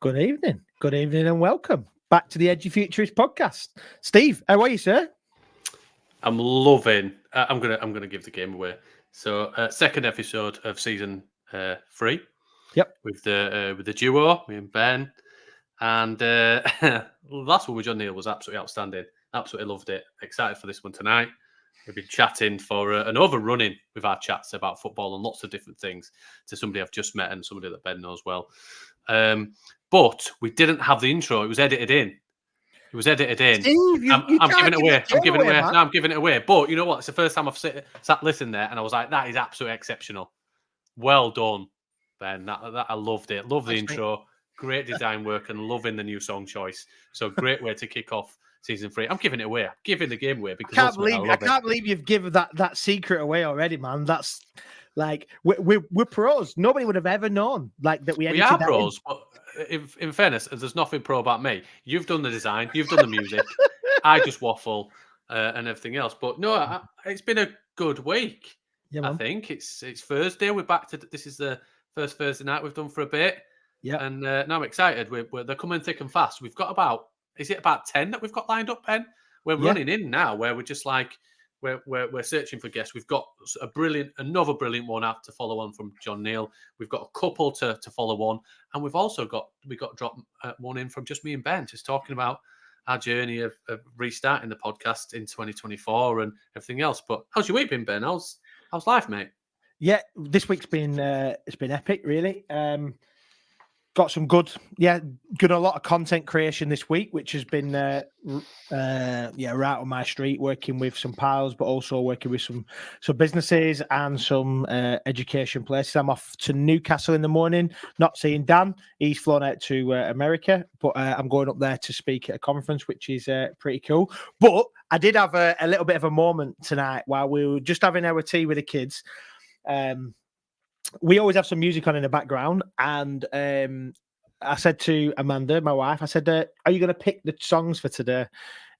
Good evening, and welcome back to the Edufuturists podcast. Steve, how are you, sir? I'm loving. I'm gonna give the game away. So, second episode of season 3. Yep. With the duo, me and Ben, and last one with John Neal was absolutely outstanding. Absolutely loved it. Excited for this one tonight. We've been chatting for an overrunning with our chats about football and lots of different things to somebody I've just met and somebody that Ben knows well. But we didn't have the intro. It was edited in. Steve, I'm giving it away. I'm giving it away. Man. No, I'm giving it away. But you know what? It's the first time I've sat listening there, and I was like, "That is absolutely exceptional. Well done, Ben. That I loved it. Love the intro. Great design work, and loving the new song choice. So great way to kick off season 3. I'm giving it away. I'm giving the game away because I can't believe you've given that secret away already, man. That's like we're pros. Nobody would have ever known like that. We are pros, but in fairness, there's nothing pro about me. You've done the design, you've done the music. I just waffle and everything else. But no, it's been a good week. Yeah, I think it's Thursday. We're back to this is the first Thursday night we've done for a bit. Yeah, and now I'm excited. They're coming thick and fast. We've got about 10 that we've got lined up, Ben? We're running in now where we're just like we're searching for guests. We've got another brilliant one out to follow on from John Neal. We've got a couple to follow on, and we've also got dropped one in from just me and Ben, just talking about our journey of restarting the podcast in 2024 and everything else. But how's your week been, Ben? How's life, mate? Yeah, this week's been it's been epic, really. Got some good a lot of content creation this week, which has been right on my street, working with some pals, but also working with some businesses and some education places. I'm off to Newcastle in the morning, not seeing Dan. He's flown out to America, but I'm going up there to speak at a conference, which is pretty cool. But I did have a little bit of a moment tonight while we were just having our tea with the kids. We always have some music on in the background, and I said to Amanda, my wife, I said, are you going to pick the songs for today? And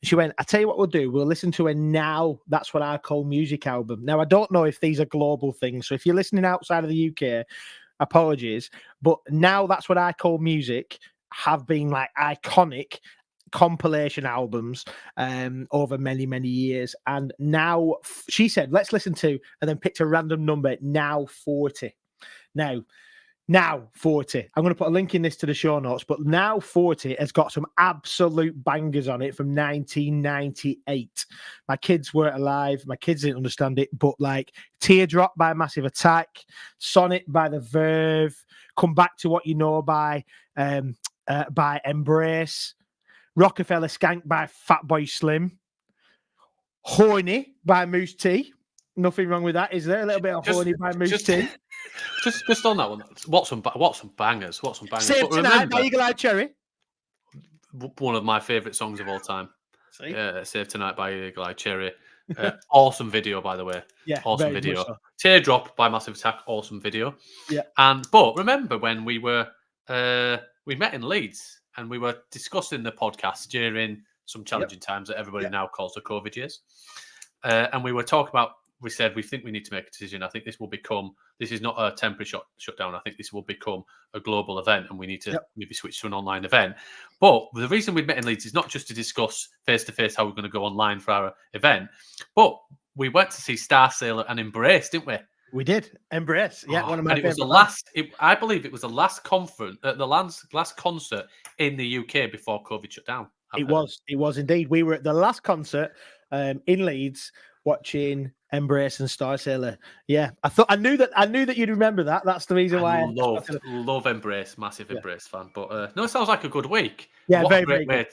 she went, I tell you what we'll do. We'll listen to a Now That's What I Call Music album. Now, I don't know if these are global things, so if you're listening outside of the UK, apologies, but Now That's What I Call Music have been like iconic compilation albums over many years. And now she said, let's listen to, and then picked a random number, Now 40. Now 40. I'm going to put a link in this to the show notes, but Now 40 has got some absolute bangers on it from 1998. My kids weren't alive. My kids didn't understand it, but like Teardrop by Massive Attack, Sonnet by The Verve, Come Back to What You Know by Embrace, Rockefeller Skank by Fatboy Slim, Horny by Moose T. Nothing wrong with that, is there? A little bit of Horny by Moose T. Just on that one, what some bangers. Save Tonight by Eagle Eye Cherry. One of my favourite songs of all time. Save Tonight by Eagle Eye Cherry. Awesome video, by the way. Yeah, awesome video. So. Teardrop by Massive Attack. Awesome video. Yeah. But remember when we met in Leeds and we were discussing the podcast during some challenging times that everybody now calls the COVID years, and we were talking about. We said we think we need to make a decision. I think this is not a temporary shutdown. I think this will become a global event, and we need to maybe switch to an online event. But the reason we've met in Leeds is not just to discuss face-to-face how we're going to go online for our event, but we went to see Star Sailor and Embrace, didn't we? We did. Embrace. Yeah, one of my favourite. It was the last, I believe it was the last last concert in the UK before COVID shut down. It was indeed. We were at the last concert in Leeds watching Embrace and Star Sailor. Yeah, I knew that you'd remember that. That's the reason why I love Embrace, massive Embrace fan. But no, it sounds like a good week. Yeah, what very, a great very way.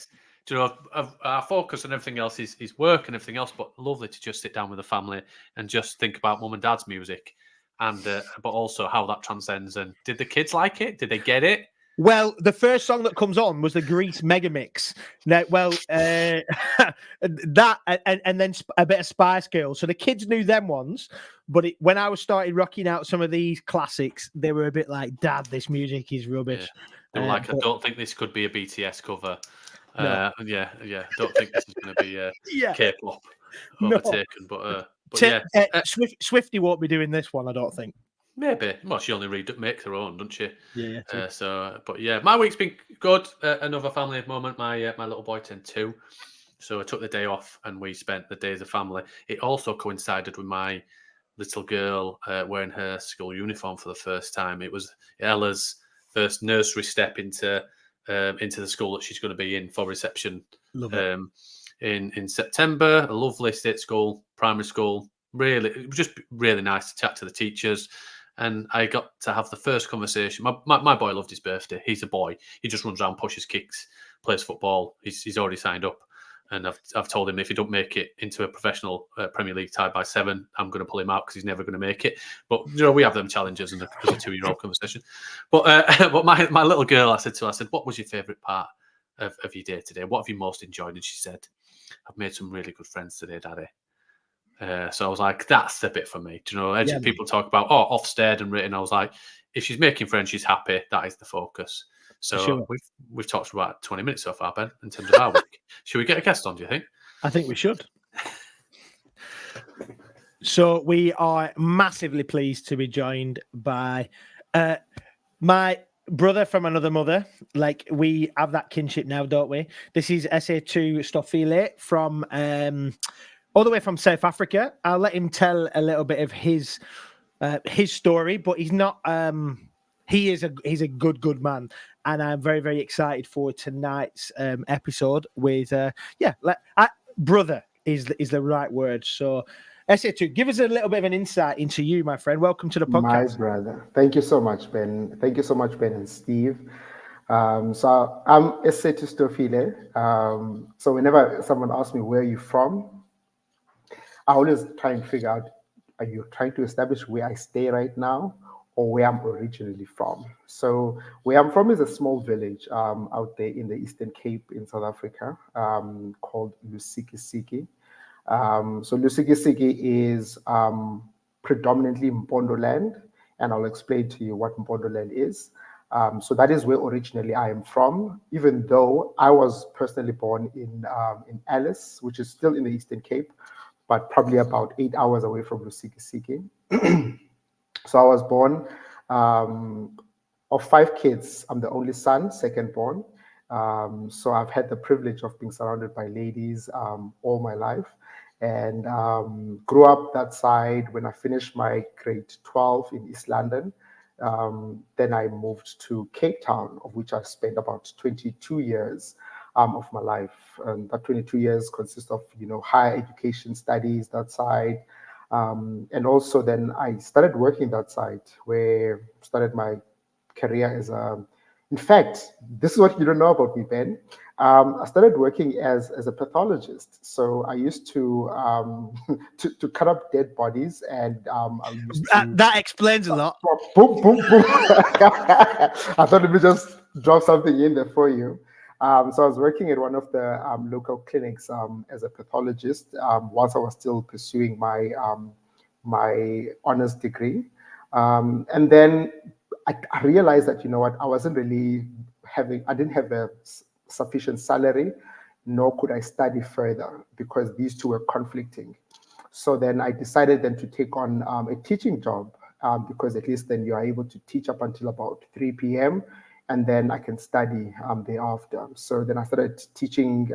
Our focus and everything else is work and everything else, but lovely to just sit down with the family and just think about mum and dad's music, and but also how that transcends. And did the kids like it? Did they get it? Well, the first song that comes on was the Grease Mega Mix. Now, that and then a bit of Spice Girls. So the kids knew them ones, but when I was started rocking out some of these classics, they were a bit like, "Dad, this music is rubbish." Yeah. They were like, "I don't think this could be a BTS cover." No. Don't think this is going to be K-pop overtaken. But Swifty won't be doing this one, I don't think. Maybe. Well, she only makes her own, doesn't she? Yeah, yeah. But yeah, my week's been good. Another family moment. My little boy turned 2, so I took the day off and we spent the day as a family. It also coincided with my little girl wearing her school uniform for the first time. It was Ella's first nursery step into the school that she's going to be in for reception. Love it. In September. A lovely state school, primary school. Really, it was just really nice to chat to the teachers. And I got to have the first conversation. My boy loved his birthday. He's a boy. He just runs around, pushes kicks, plays football. He's already signed up. And I've told him if he don't make it into a professional Premier League tie by 7, I'm going to pull him out because he's never going to make it. But we have them challenges as a 2-year-old conversation. But my little girl, I said, what was your favourite part of your day today? What have you most enjoyed? And she said, I've made some really good friends today, Daddy. So I was like, that's the bit for me. Do you know, people talk about, Ofsted and written. I was like, if she's making friends, she's happy. That is the focus. So sure. we've talked for about 20 minutes so far, Ben, in terms of our week. Should we get a guest on, do you think? I think we should. So we are massively pleased to be joined by my brother from another mother. Like, we have that kinship now, don't we? This is Esethu Stofile from all the way from South Africa. I'll let him tell a little bit of his story, but he's not. He's a good man, and I'm very, very excited for tonight's episode. With brother is the right word. So, Esethu, give us a little bit of an insight into you, my friend. Welcome to the podcast. My brother. Thank you so much, Ben. Thank you so much, Ben and Steve. So I'm Esethu Stofile. So whenever someone asks me where are you from, I always try and figure out, are you trying to establish where I stay right now or where I'm originally from? So where I'm from is a small village out there in the Eastern Cape in South Africa called Lusikisiki. So Lusikisiki is predominantly Mpondo land, and I'll explain to you what Mpondo land is. So that is where originally I am from, even though I was personally born in Alice, which is still in the Eastern Cape, but probably about 8 hours away from Lusikisiki. So I was born of 5 kids. I'm the only son, second born. So I've had the privilege of being surrounded by ladies all my life, and grew up that side. When I finished my grade 12 in East London, then I moved to Cape Town, of which I spent about 22 years of my life. And that 22 years consists of, higher education studies that side. And also then I started working that side, where I started my career as in fact, this is what you don't know about me, Ben. I started working as a pathologist. So I used to to cut up dead bodies, and I used to... That explains a lot. Boom, boom, boom. I thought let me just drop something in there for you. So I was working at one of the local clinics as a pathologist whilst I was still pursuing my my honors degree. And then I realized that, I wasn't really I didn't have a sufficient salary, nor could I study further because these two were conflicting. So then I decided then to take on a teaching job because at least then you are able to teach up until about 3 p.m. and then I can study thereafter. So then I started teaching,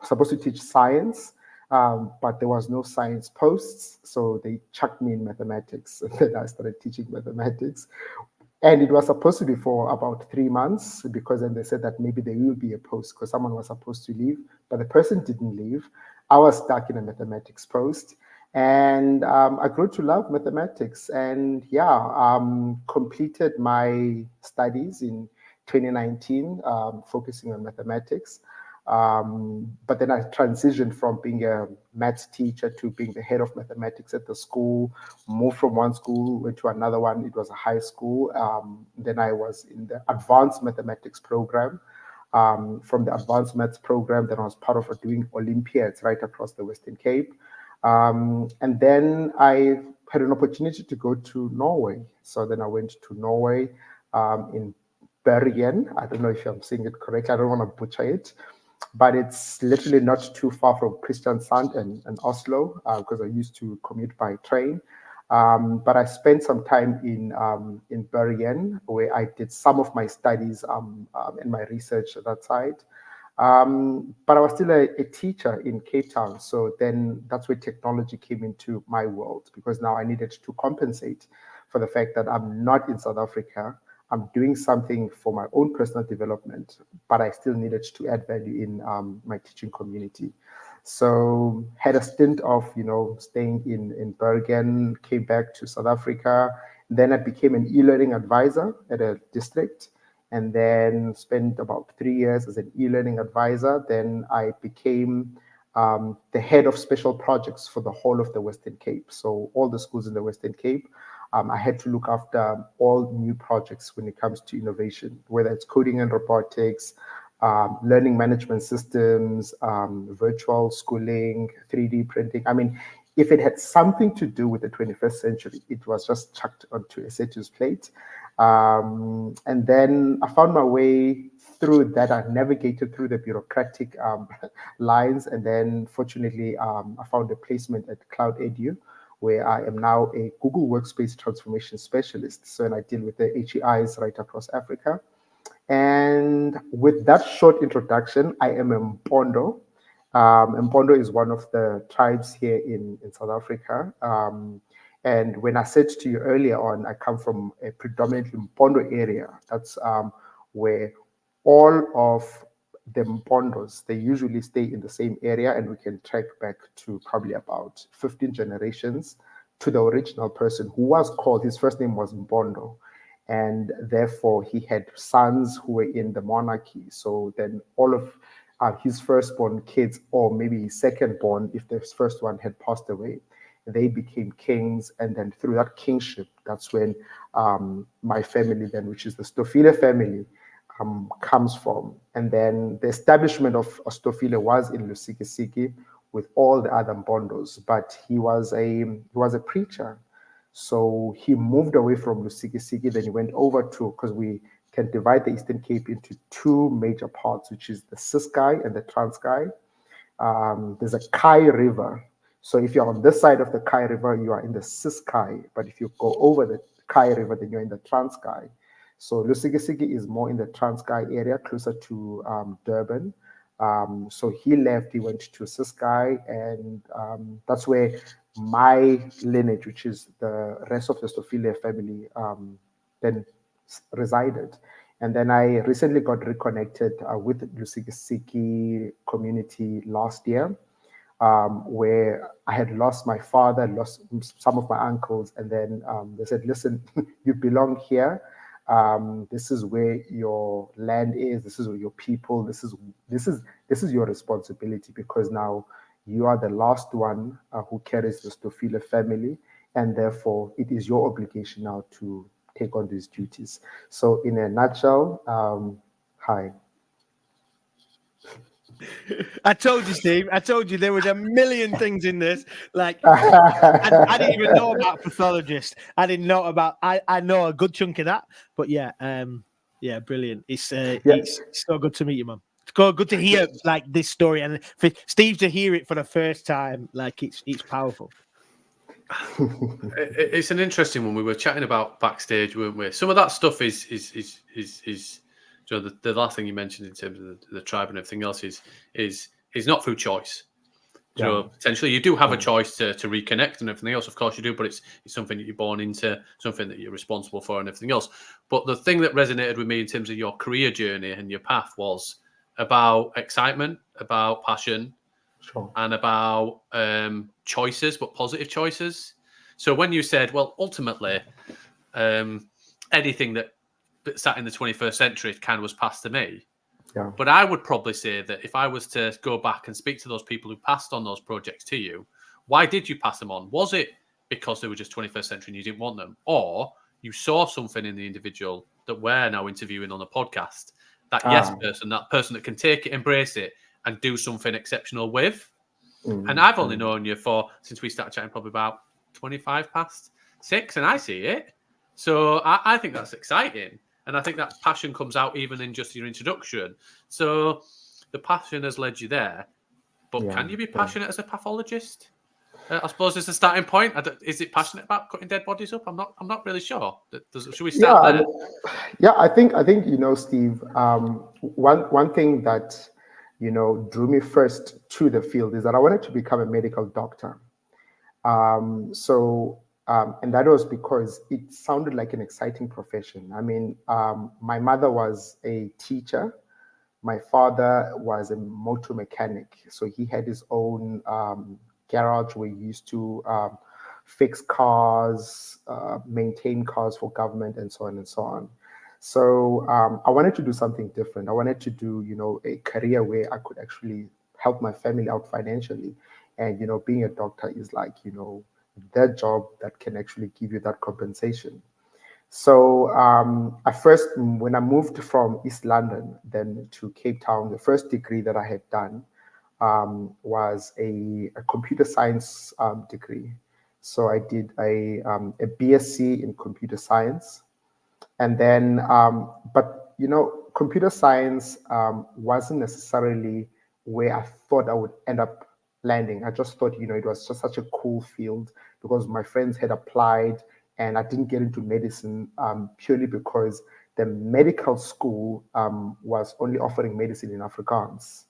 supposed to teach science, but there was no science posts. So they chucked me in mathematics. And then I started teaching mathematics. And it was supposed to be for about 3 months because then they said that maybe there will be a post because someone was supposed to leave, but the person didn't leave. I was stuck in a mathematics post. And I grew to love mathematics, and completed my studies in 2019, focusing on mathematics. But then I transitioned from being a maths teacher to being the head of mathematics at the school, moved from one school, went to another one. It was a high school. Then I was in the advanced mathematics program. From the advanced maths program, then I was part of doing Olympiads right across the Western Cape. And then I had an opportunity to go to Norway. So then I went to Norway in Bergen. I don't know if I'm saying it correctly. I don't want to butcher it, but it's literally not too far from Kristiansand and Oslo because I used to commute by train. But I spent some time in Bergen, where I did some of my studies and my research at that side. But I was still a teacher in Cape Town. So then that's where technology came into my world, because now I needed to compensate for the fact that I'm not in South Africa. I'm doing something for my own personal development, but I still needed to add value in my teaching community. So had a stint of, staying in Bergen, came back to South Africa. Then I became an e-learning advisor at a district, and then spent about 3 years as an e-learning advisor. Then I became the head of special projects for the whole of the Western Cape. So all the schools in the Western Cape, I had to look after all new projects when it comes to innovation, whether it's coding and robotics, learning management systems, virtual schooling, 3D printing. I mean, if it had something to do with the 21st century, it was just chucked onto Esethu's plate. And then I found my way through that. I navigated through the bureaucratic lines. And then fortunately, I found a placement at Cloud Edu, where I am now a Google Workspace transformation specialist. So, and I deal with the HEIs right across Africa. And with that short introduction, I am a Mpondo. Mpondo is one of the tribes here in South Africa. And when I said to you earlier on, I come from a predominantly Mpondo area. That's where all of the Mpondos, they usually stay in the same area, and we can track back to probably about 15 generations to the original person who was called, his first name was Mpondo. And therefore, he had sons who were in the monarchy. So then all of his firstborn kids, or maybe his secondborn, if the first one had passed away, they became kings. And then through that kingship, that's when my family then, which is the Stofile family, comes from. And then the establishment of Stofile was in Lusikisiki with all the other Mbondos, but he was a preacher. So he moved away from Lusikisiki, then he went over to, because we can divide the Eastern Cape into two major parts, which is the Ciskei and the Transkei. There's a Kai River. So if you're on this side of the Kai River, you are in the Ciskei. But if you go over the Kai River, then you're in the Transkei. So Lusikisiki is more in the Transkei area, closer to Durban. So he left, he went to Ciskei, and that's where my lineage, which is the rest of the Stofile family, then resided. And then I recently got reconnected with Lusikisiki community last year, where I had lost my father, lost some of my uncles, and then they said, listen, you belong here. This is where your land is. This is where your people. This is your responsibility, because now you are the last one who carries the Stofile family, and therefore it is your obligation now to take on these duties. So, in a nutshell, hi. I told you, Steve. I told you there was a million things in this. Like, I didn't even know about pathologist. I didn't know about. I know a good chunk of that, but yeah, brilliant. It's so good to meet you, man. It's good to hear like this story, and for Steve to hear it for the first time, like it's powerful. It's an interesting one. We were chatting about backstage, weren't we? Some of that stuff is the last thing you mentioned in terms of the tribe and everything else is not through choice. Potentially you do have a choice to reconnect and everything else. Of course you do, but it's something that you're born into, something that you're responsible for, and everything else. But the thing that resonated with me in terms of your career journey and your path was about excitement, about passion, and about choices, but positive choices. So when you said, well, ultimately, anything that sat in the 21st century kind of was passed to me. Yeah. But I would probably say that if I was to go back and speak to those people who passed on those projects to you, why did you pass them on? Was it because they were just 21st century and you didn't want them? Or you saw something in the individual that we're now interviewing on the podcast, that person that can take it, embrace it, and do something exceptional with? And I've only known you since we started chatting, probably about 25 past 6, and I see it. So I think that's exciting. And I think that passion comes out even in just your introduction. So the passion has led you there. But can you be passionate as a pathologist? I suppose it's a starting point. Is it passionate about cutting dead bodies up? I'm not really sure. Should we start there? I think Steve. One thing that drew me first to the field is that I wanted to become a medical doctor. And that was because it sounded like an exciting profession. I mean, my mother was a teacher. My father was a motor mechanic, so he had his own garage where he used to fix cars, maintain cars for government, and so on and so on. So I wanted to do something different. I wanted to do, a career where I could actually help my family out financially. And, being a doctor is like, that job that can actually give you that compensation. So when I moved from East London then to Cape Town, the first degree that I had done was a computer science degree. So I did a BSc in computer science. And then, but computer science wasn't necessarily where I thought I would end up landing. I just thought, it was just such a cool field because my friends had applied, and I didn't get into medicine purely because the medical school was only offering medicine in Afrikaans.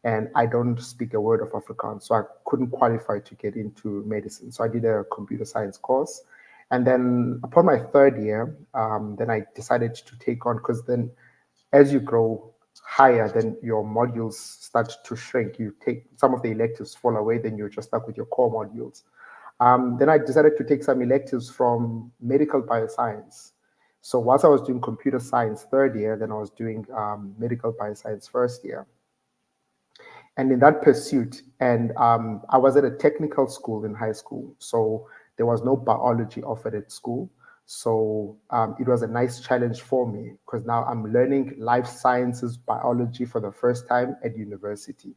And I don't speak a word of Afrikaans, so I couldn't qualify to get into medicine. So I did a computer science course. And then upon my third year, then I decided to take on, because then as you grow higher, then your modules start to shrink. You take some of the electives fall away, then you're just stuck with your core modules. Then I decided to take some electives from medical bioscience. So whilst I was doing computer science third year, then I was doing medical bioscience first year. And in that pursuit, and I was at a technical school in high school, so there was no biology offered at school. So it was a nice challenge for me because now I'm learning life sciences biology for the first time at university.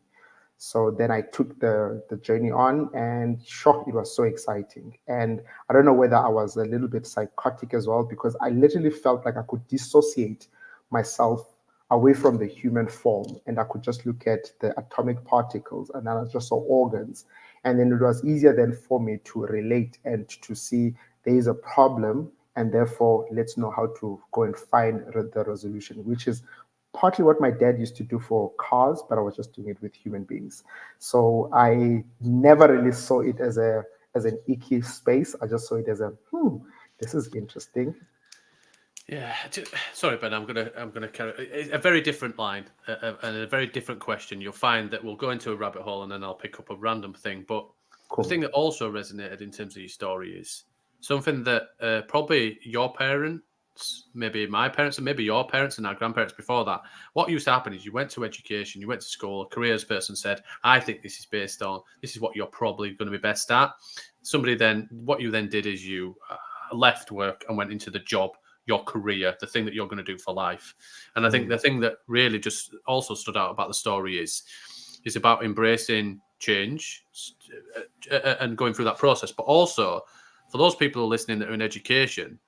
So then I took the journey on, and sure, it was so exciting. And I don't know whether I was a little bit psychotic as well, because I literally felt like I could dissociate myself away from the human form, and I could just look at the atomic particles, and then I just saw organs. And then it was easier then for me to relate and to see there is a problem, and therefore let's know how to go and find the resolution, which is partly what my dad used to do for cars, but I was just doing it with human beings. So I never really saw it as an icky space. I just saw it as this is interesting. Yeah, sorry, Ben. I'm gonna carry a very different line and a very different question. You'll find that we'll go into a rabbit hole, and then I'll pick up a random thing. But Cool. the thing that also resonated in terms of your story is something that probably your parents, maybe my parents, and maybe your parents and our grandparents before that. What used to happen is you went to education, you went to school. A careers person said, "I think this is what you're probably going to be best at." What you then did is you left work and went into the job, your career, the thing that you're going to do for life. And I think the thing that really just also stood out about the story is about embracing change and going through that process. But also, for those people who are listening that are in education,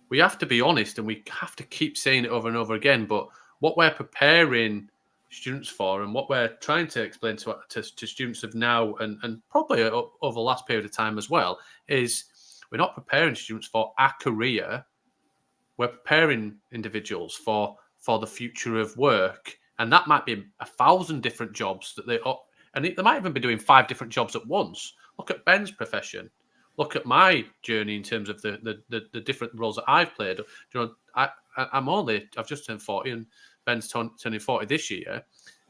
we have to be honest, and we have to keep saying it over and over again. But what we're preparing students for, and what we're trying to explain to students of now and probably over the last period of time as well, is we're not preparing students for a career. We're preparing individuals for the future of work, and that might be 1,000 different jobs that they might even be doing 5 different jobs at once. Look at Ben's profession. Look at my journey in terms of the different roles that I've played. I've just turned 40, and Ben's turning 40 this year,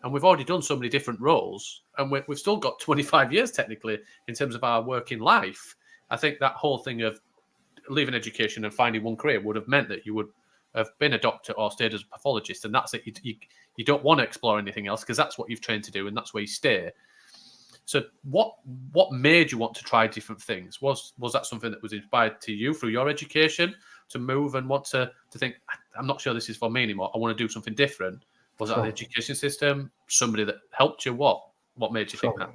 and we've already done so many different roles, and we've still got 25 years technically in terms of our working life. I think that whole thing of leaving education and finding one career would have meant that you would have been a doctor or stayed as a pathologist, and that's it. You don't want to explore anything else because that's what you've trained to do, and that's where you stay. So what made you want to try different things? Was that something that was inspired to you through your education to move and want to think, I'm not sure this is for me anymore, I want to do something different? Was that the education system, somebody that helped you? What made you think that?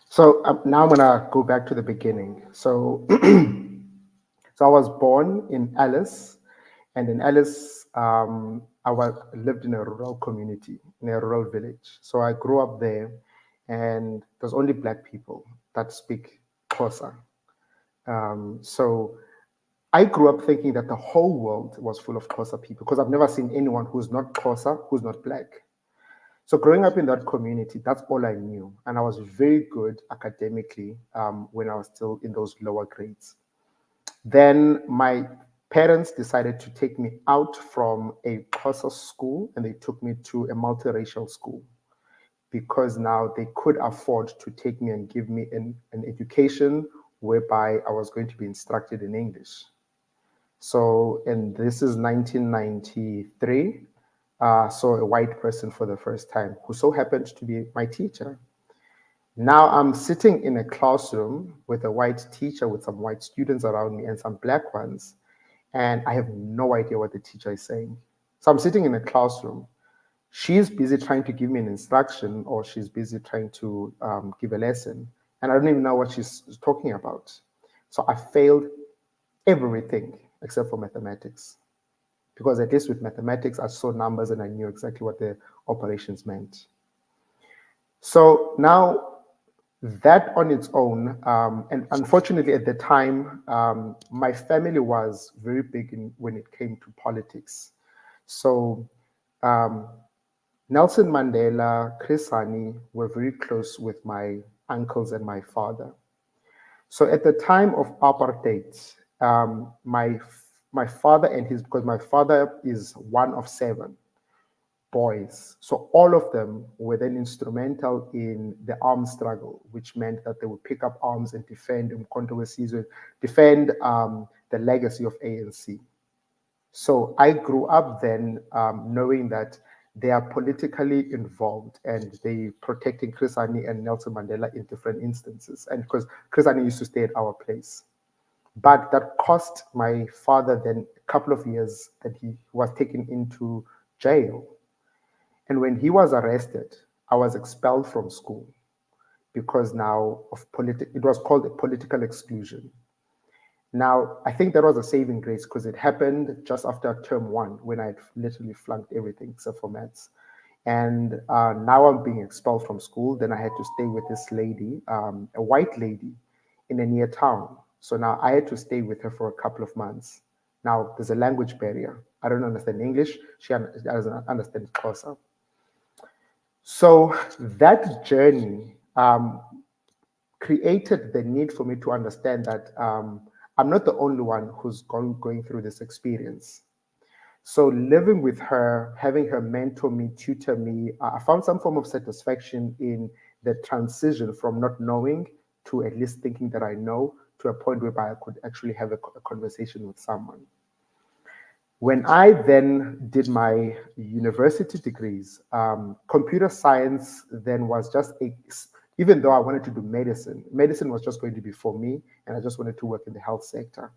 So now I'm going to go back to the beginning. So I was born in Alice, and in Alice, I lived in a rural community, in a rural village. So I grew up there, and there's only Black people that speak Xhosa. So I grew up thinking that the whole world was full of Xhosa people because I've never seen anyone who's not Xhosa, who's not black. So growing up in that community, that's all I knew. And I was very good academically when I was still in those lower grades. Then my parents decided to take me out from a Xhosa school and they took me to a multiracial school because now they could afford to take me and give me an education whereby I was going to be instructed in English. So, and this is 1993. Saw a white person for the first time who so happened to be my teacher. Now I'm sitting in a classroom with a white teacher with some white students around me and some black ones, and I have no idea what the teacher is saying. So I'm sitting in a classroom. She's busy trying to give me an instruction or she's busy trying to give a lesson, and I don't even know what she's talking about. So I failed everything except for mathematics. Because at least with mathematics, I saw numbers and I knew exactly what the operations meant. So now that on its own, and unfortunately at the time, my family was very big when it came to politics. So Nelson Mandela, Chris Hani were very close with my uncles and my father. So at the time of apartheid, my father and because my father is one of 7 boys. So all of them were then instrumental in the armed struggle, which meant that they would pick up arms and defend defend the legacy of ANC. So I grew up then knowing that they are politically involved and they protecting Chris Hani and Nelson Mandela in different instances. And because Chris Hani used to stay at our place. But that cost my father then a couple of years that he was taken into jail. And when he was arrested, I was expelled from school because now of it was called a political exclusion. Now, I think that was a saving grace because it happened just after term 1 when I had literally flunked everything except for maths. And now I'm being expelled from school. Then I had to stay with this lady, a white lady in a near town. So now I had to stay with her for a couple of months. Now there's a language barrier. I don't understand English. She doesn't understand Xhosa. So that journey created the need for me to understand that I'm not the only one who's going through this experience. So living with her, having her mentor me, tutor me, I found some form of satisfaction in the transition from not knowing to at least thinking that I know to a point whereby I could actually have a conversation with someone. When I then did my university degrees, computer science then was just even though I wanted to do medicine was just going to be for me, and I just wanted to work in the health sector.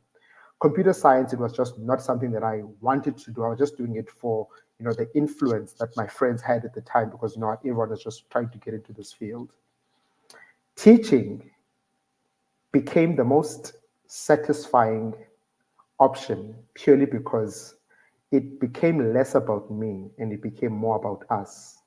Computer science, it was just not something that I wanted to do. I was just doing it for, the influence that my friends had at the time because, everyone was just trying to get into this field. Teaching became the most satisfying option purely because it became less about me and it became more about us.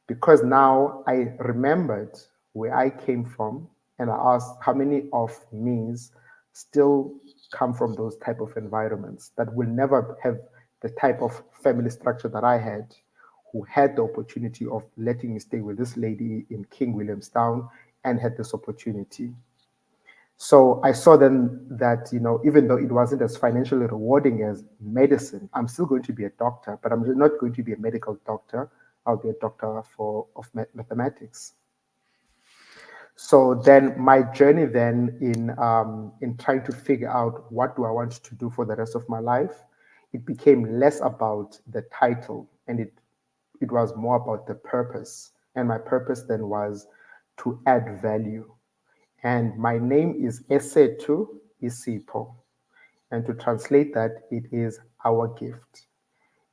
Because now I remembered where I came from and I asked how many of me's still come from those type of environments that will never have the type of family structure that I had, who had the opportunity of letting me stay with this lady in King Williamstown and had this opportunity. So I saw then that, even though it wasn't as financially rewarding as medicine, I'm still going to be a doctor, but I'm not going to be a medical doctor. I'll be a doctor of mathematics. So then my journey then in trying to figure out what do I want to do for the rest of my life, it became less about the title and it was more about the purpose. And my purpose then was to add value. And my name is Esethu Isipho. And to translate that, it is our gift.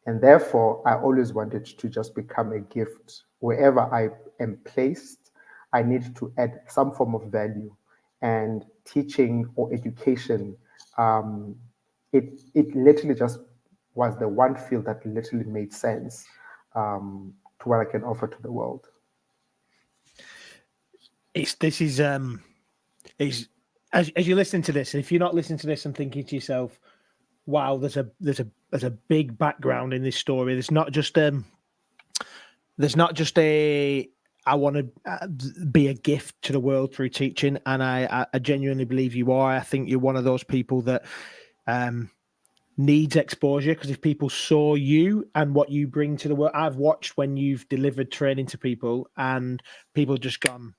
And therefore, I always wanted to just become a gift. Wherever I am placed, I need to add some form of value. And teaching or education, it literally just was the one field that literally made sense to what I can offer to the world. It's is as you listen to this, and if you're not listening to this and thinking to yourself, wow, there's a big background in this story. There's not just a I want to be a gift to the world through teaching, and I genuinely believe you are. I think you're one of those people that needs exposure, because if people saw you and what you bring to the world, I've watched when you've delivered training to people and people just gone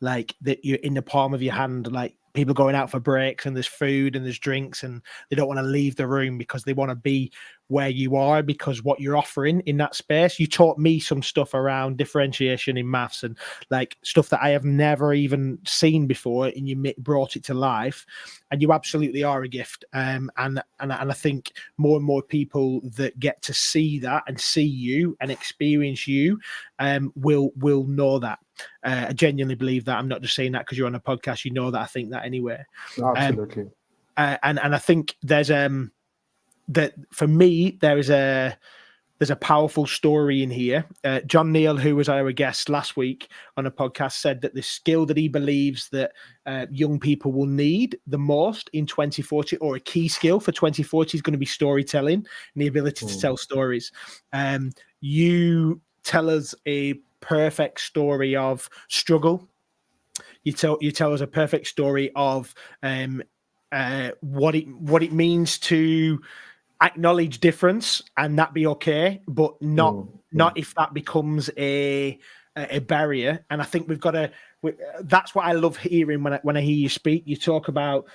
like that, you're in the palm of your hand, like people going out for breaks and there's food and there's drinks and they don't want to leave the room because they want to be where you are, because what you're offering in that space. You taught me some stuff around differentiation in maths and like stuff that I have never even seen before, and you brought it to life, and you absolutely are a gift. And I think more and more people that get to see that and see you and experience you will know that. I genuinely believe that. I'm not just saying that because you're on a podcast. You know that I think that anyway. Absolutely. And I think there's that for me there's a powerful story in here. John Neal, who was our guest last week on a podcast, said that the skill that he believes that young people will need the most in 2040, or a key skill for 2040, is going to be storytelling and the ability to tell stories. You tell us a perfect story of struggle. You tell us a perfect story of what it means to acknowledge difference and that be okay, but not if that becomes a barrier. And I think we've got to. That's what I love hearing when I hear you speak. You talk about.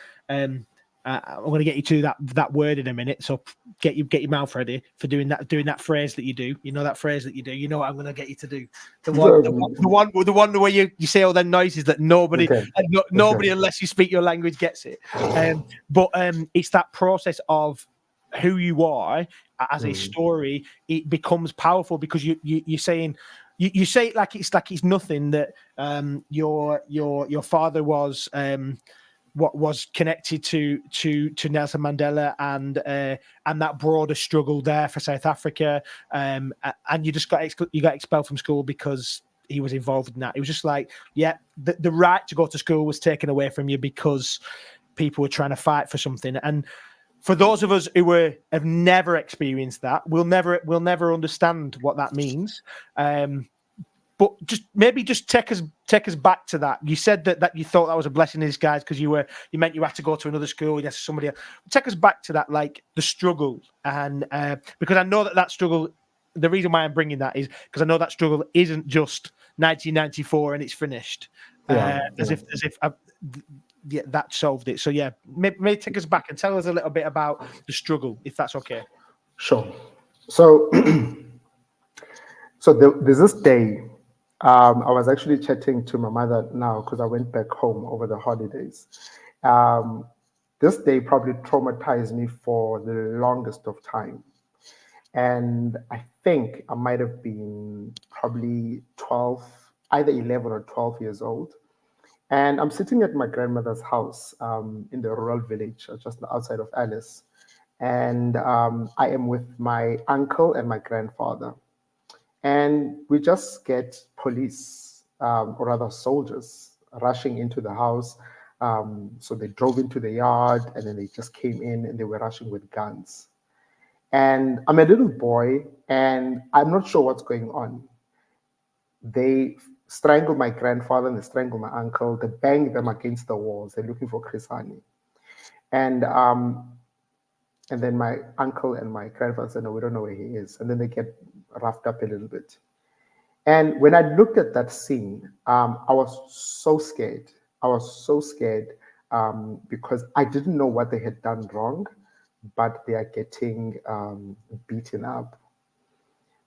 I'm going to get you to that word in a minute, so get your mouth ready for doing that phrase that you do. You know that phrase that you do. You know what I'm going to get you to do. The one where you say all the noises that nobody, nobody unless you speak your language gets it. But it's that process of who you are as a story. It becomes powerful because you're saying. You say it like it's nothing that your father was what was connected to Nelson Mandela and that broader struggle there for South Africa, and you just got expelled from school because he was involved in that. It was just like, the right to go to school was taken away from you because people were trying to fight for something. And for those of us who have never experienced that, we'll never understand what that means. But just take us back to that. You said that you thought that was a blessing in disguise because you meant you had to go to another school. Yes, somebody else. Take us back to that, like the struggle, and because I know that struggle. The reason why I'm bringing that is because I know that struggle isn't just 1994 and it's finished. As if that solved it. So maybe take us back and tell us a little bit about the struggle, if that's okay. Sure. So there's this day. I was actually chatting to my mother now because I went back home over the holidays. This day probably traumatized me for the longest of time. And I think I might have been probably 12, either 11 or 12 years old. And I'm sitting at my grandmother's house in the rural village just outside of Alice. And I am with my uncle and my grandfather. And we just get police, or rather soldiers, rushing into the house. So they drove into the yard and then they just came in and they were rushing with guns. And I'm a little boy and I'm not sure what's going on. They strangled my grandfather and they strangled my uncle. They banged them against the walls. They're looking for Chris Hani. And then my uncle and my grandfather said, no, we don't know where he is. And then they get roughed up a little bit. And when I looked at that scene, I was so scared. I was so scared because I didn't know what they had done wrong, but they are getting beaten up.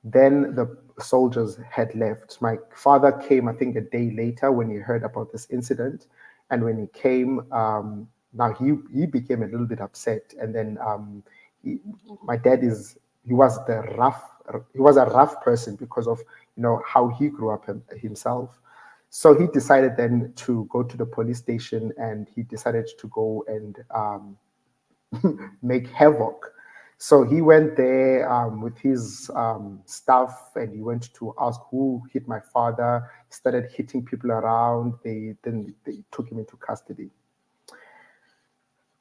Then the soldiers had left. My father came, I think, a day later when he heard about this incident. And when he came, now he became a little bit upset. And then my dad he was a rough person because of how he grew up himself. So he decided then to go to the police station and he decided to go and make havoc. So he went there with his staff and he went to ask who hit my father. He started hitting people around. Then they took him into custody.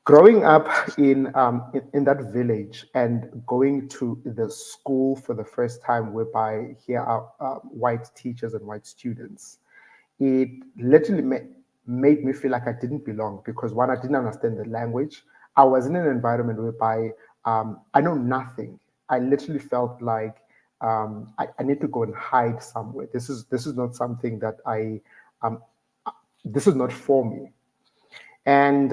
Growing up in that village and going to the school for the first time, whereby here are white teachers and white students, it literally made me feel like I didn't belong because one, I didn't understand the language. I was in an environment whereby I know nothing. I literally felt like I need to go and hide somewhere. This is not something that um, this is not for me. And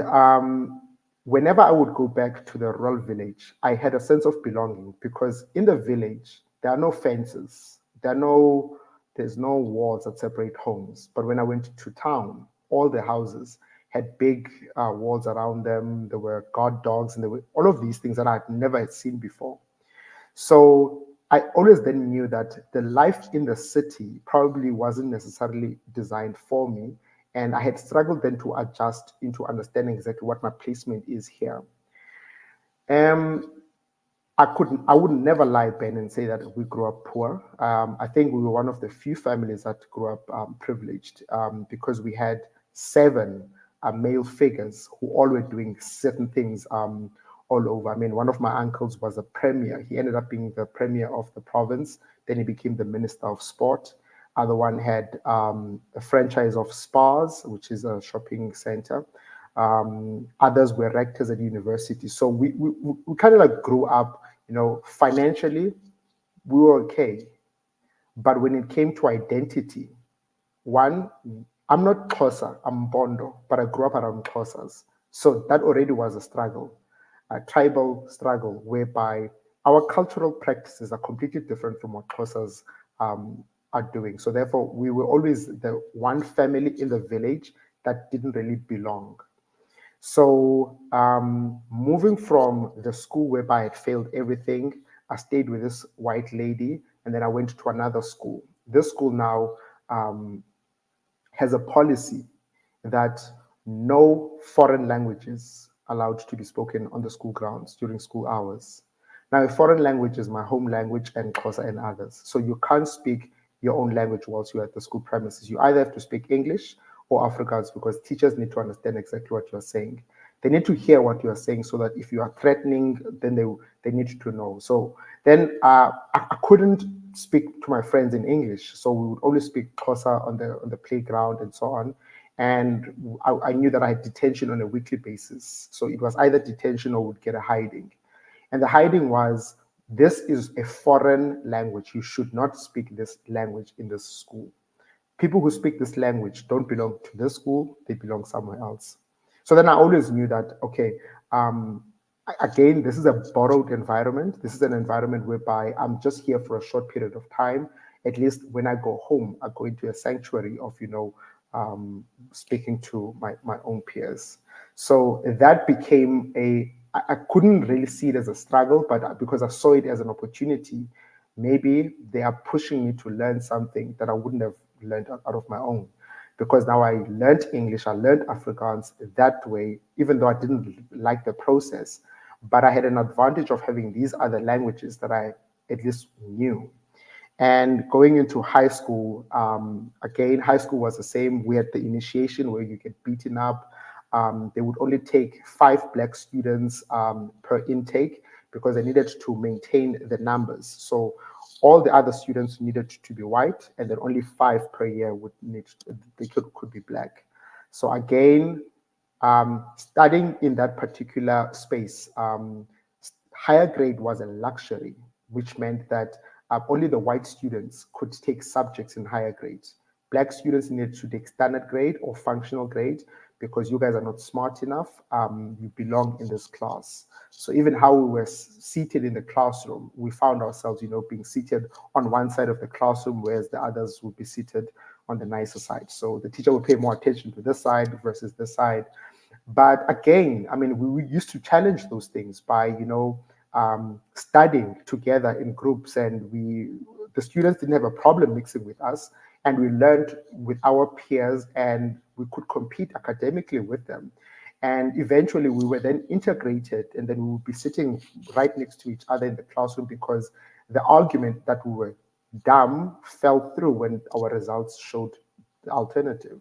whenever I would go back to the rural village, I had a sense of belonging because in the village, there are no fences. There's no walls that separate homes. But when I went to town, all the houses had big walls around them. There were guard dogs, and there were all of these things that I had never seen before. So I always then knew that the life in the city probably wasn't necessarily designed for me. And I had struggled then to adjust into understanding exactly what my placement is here. I would never lie, Ben, and say that we grew up poor. I think we were one of the few families that grew up privileged because we had 7 male figures who all were doing certain things all over. I mean, one of my uncles was a premier. He ended up being the premier of the province. Then he became the minister of sport. Other one had a franchise of Spars, which is a shopping center. Others were rectors at university. So we kind of like grew up, financially, we were okay. But when it came to identity, one, I'm not Xhosa, I'm Bondo, but I grew up around Xhosas. So that already was a struggle, a tribal struggle, whereby our cultural practices are completely different from what Xhosas are doing. So therefore, we were always the one family in the village that didn't really belong. So moving from the school whereby I had failed everything, I stayed with this white lady, and then I went to another school. This school now has a policy that no foreign languages allowed to be spoken on the school grounds during school hours. Now, a foreign language is my home language and Xhosa and others. So you can't speak your own language whilst you're at the school premises. You either have to speak English or Afrikaans because teachers need to understand exactly what you're saying. They need to hear what you're saying so that if you are threatening, then they need to know. So then I couldn't speak to my friends in English. So we would only speak Xhosa on the playground and so on. And I knew that I had detention on a weekly basis. So it was either detention or would get a hiding. And the hiding was, this is a foreign language. You should not speak this language in this school. People who speak this language don't belong to this school, they belong somewhere else. So then I always knew that, okay, again, this is a borrowed environment. This is an environment whereby I'm just here for a short period of time. At least when I go home, I go into a sanctuary of, speaking to my own peers. So that became I couldn't really see it as a struggle, but because I saw it as an opportunity, maybe they are pushing me to learn something that I wouldn't have learned out of my own. Because now I learned English, I learned Afrikaans that way, even though I didn't like the process. But I had an advantage of having these other languages that I at least knew. And going into high school, again, high school was the same. We had the initiation where you get beaten up. They would only take 5 black students per intake because they needed to maintain the numbers. So all the other students needed to be white, and then only 5 per year could be black. So again, studying in that particular space, higher grade was a luxury, which meant that only the white students could take subjects in higher grades. Black students needed to take standard grade or functional grade because you guys are not smart enough. You belong in this class. So even how we were seated in the classroom, we found ourselves, being seated on one side of the classroom, whereas the others would be seated on the nicer side. So the teacher would pay more attention to this side versus this side. But again, I mean, we used to challenge those things by, studying together in groups, and the students didn't have a problem mixing with us, and we learned with our peers, and we could compete academically with them. And eventually we were then integrated, and then we would be sitting right next to each other in the classroom because the argument that we were dumb fell through when our results showed the alternative.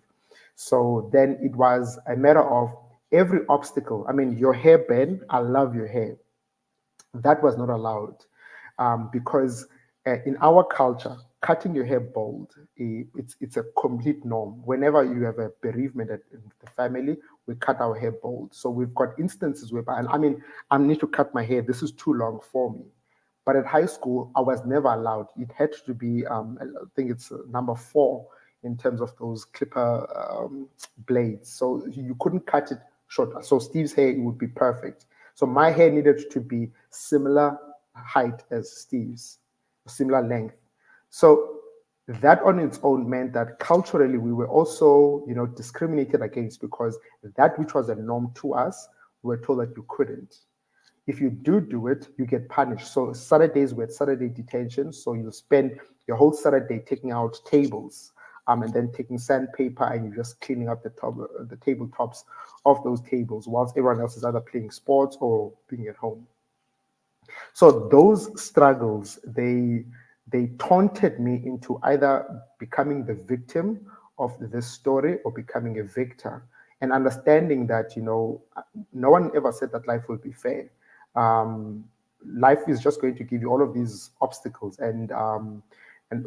So then it was a matter of every obstacle. I mean, your hair, Ben, I love your hair. That was not allowed because in our culture, cutting your hair bald, it's a complete norm. Whenever you have a bereavement in the family, we cut our hair bald. So we've got instances where, and I mean, I need to cut my hair. This is too long for me. But at high school, I was never allowed. It had to be, I think it's number 4 in terms of those clipper blades. So you couldn't cut it short. So Steve's hair, it would be perfect. So my hair needed to be similar height as Steve's, similar length. So that on its own meant that culturally we were also, discriminated against, because that which was a norm to us, we were told that you couldn't. If you do it, you get punished. So Saturdays were Saturday detention. So you spend your whole Saturday taking out tables, and then taking sandpaper and you're just cleaning up the tabletops of those tables, whilst everyone else is either playing sports or being at home. So those struggles, they taunted me into either becoming the victim of this story or becoming a victor, and understanding that, no one ever said that life will be fair. Life is just going to give you all of these obstacles. And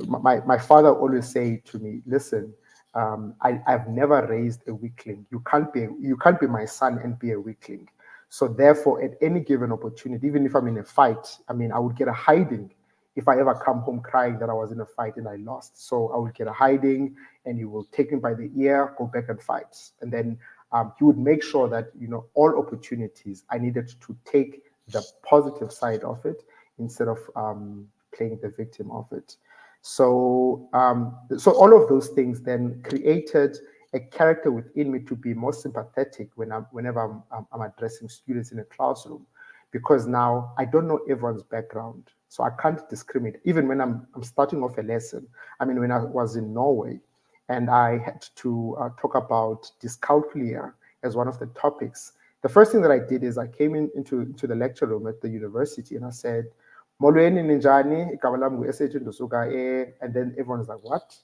my father always say to me, listen, I've never raised a weakling. You can't be my son and be a weakling. So therefore, at any given opportunity, even if I'm in a fight, I mean, I would get a hiding if I ever come home crying that I was in a fight and I lost. So I would get a hiding, and he will take me by the ear, go back and fight. And then he would make sure that, all opportunities, I needed to take the positive side of it instead of playing the victim of it. So all of those things then created a character within me to be more sympathetic whenever I'm addressing students in a classroom, because now I don't know everyone's background, so I can't discriminate. Even when I'm starting off a lesson, I mean, when I was in Norway, and I had to talk about dyscalculia as one of the topics, the first thing that I did is I came into the lecture room at the university, and I said, "Molweni ninjani, igama lami ngu-Esethu Stofile," and then everyone's like, "What?"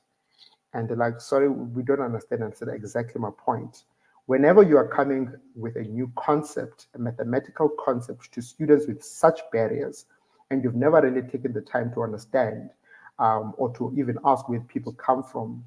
And they're like, "Sorry, we don't understand." And I said, "Exactly my point. Whenever you are coming with a new concept, a mathematical concept, to students with such barriers, and you've never really taken the time to understand or to even ask where people come from,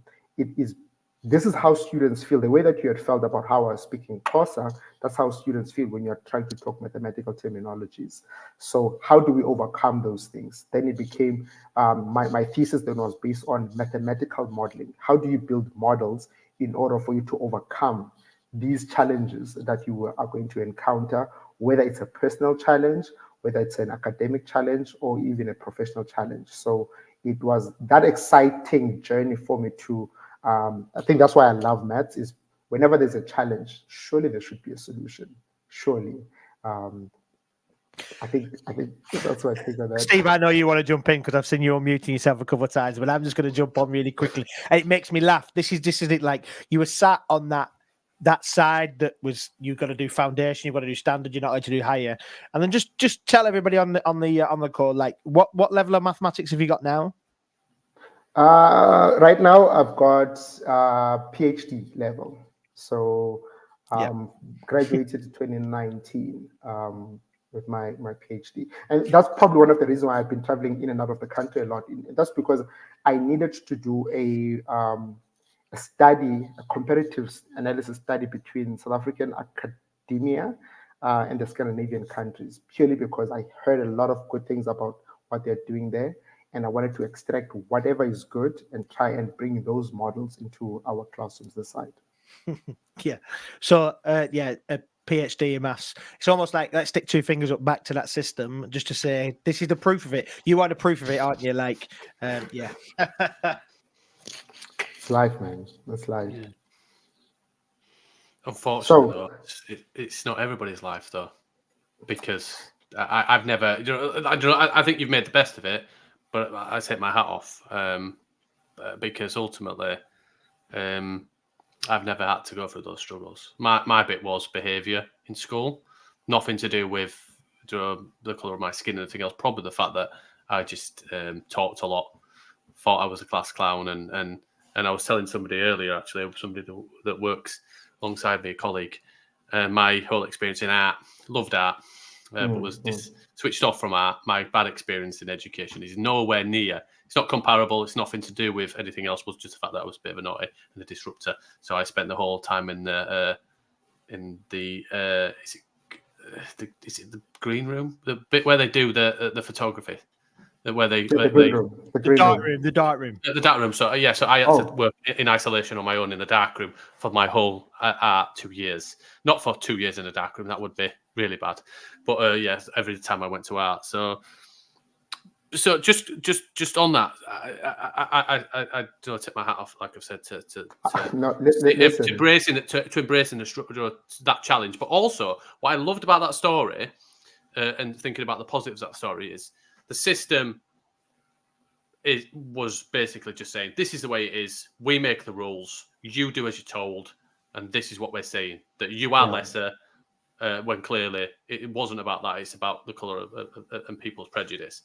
this is how students feel. The way that you had felt about how I was speaking Xhosa, that's how students feel when you're trying to talk mathematical terminologies. So how do we overcome those things?" Then it became, my thesis then was based on mathematical modeling. How do you build models in order for you to overcome these challenges that you are going to encounter, whether it's a personal challenge, whether it's an academic challenge, or even a professional challenge. So it was that exciting journey for me to, I think that's why I love maths, is whenever there's a challenge, surely there should be a solution. Surely. I think that's what I think of that. Steve, I know you want to jump in because I've seen you unmuting yourself a couple of times, but I'm just going to jump on really quickly. And it makes me laugh. This is it. Like, you were sat on that side that was, you've got to do foundation, you've got to do standard, you're not allowed to do higher. And then just tell everybody on the call, like, what level of mathematics have you got now? Right now, I've got PhD level. So graduated in 2019 with my PhD. And that's probably one of the reasons why I've been traveling in and out of the country a lot. That's because I needed to do a study, a comparative analysis study between South African academia and the Scandinavian countries, purely because I heard a lot of good things about what they're doing there. And I wanted to extract whatever is good and try and bring those models into our classrooms this side. Yeah. So, a PhD in maths. It's almost like, let's stick 2 fingers up back to that system just to say, this is the proof of it. You are the proof of it, aren't you? Like, yeah. It's life, man. That's life. Yeah. Unfortunately, though, it's not everybody's life, though, because I've never, I think you've made the best of it, but I take my hat off because ultimately, I've never had to go through those struggles. My bit was behaviour in school, nothing to do with the colour of my skin and anything else. Probably the fact that I just talked a lot, thought I was a class clown, and I was telling somebody earlier, actually, somebody that works alongside me, a colleague, my whole experience in art, loved art, but was switched off from art. My bad experience in education is nowhere near. It's not comparable. It's nothing to do with anything else. It was just the fact that I was a bit of a naughty and a disruptor. So I spent the whole time in the is it the green room, the bit where they do the photography, where they the dark room. The dark room. So so I had to work in isolation on my own in the dark room for my whole art 2 years. Not for 2 years in a dark room. That would be really bad. But every time I went to art. So just on that, I do take my hat off, like I've said, to embracing the structure, that challenge. But also, what I loved about that story, and thinking about the positives of that story, is the system. It was basically just saying, this is the way it is. We make the rules. You do as you're told, and this is what we're saying. That you are lesser, when clearly it wasn't about that. It's about the colour and people's prejudice.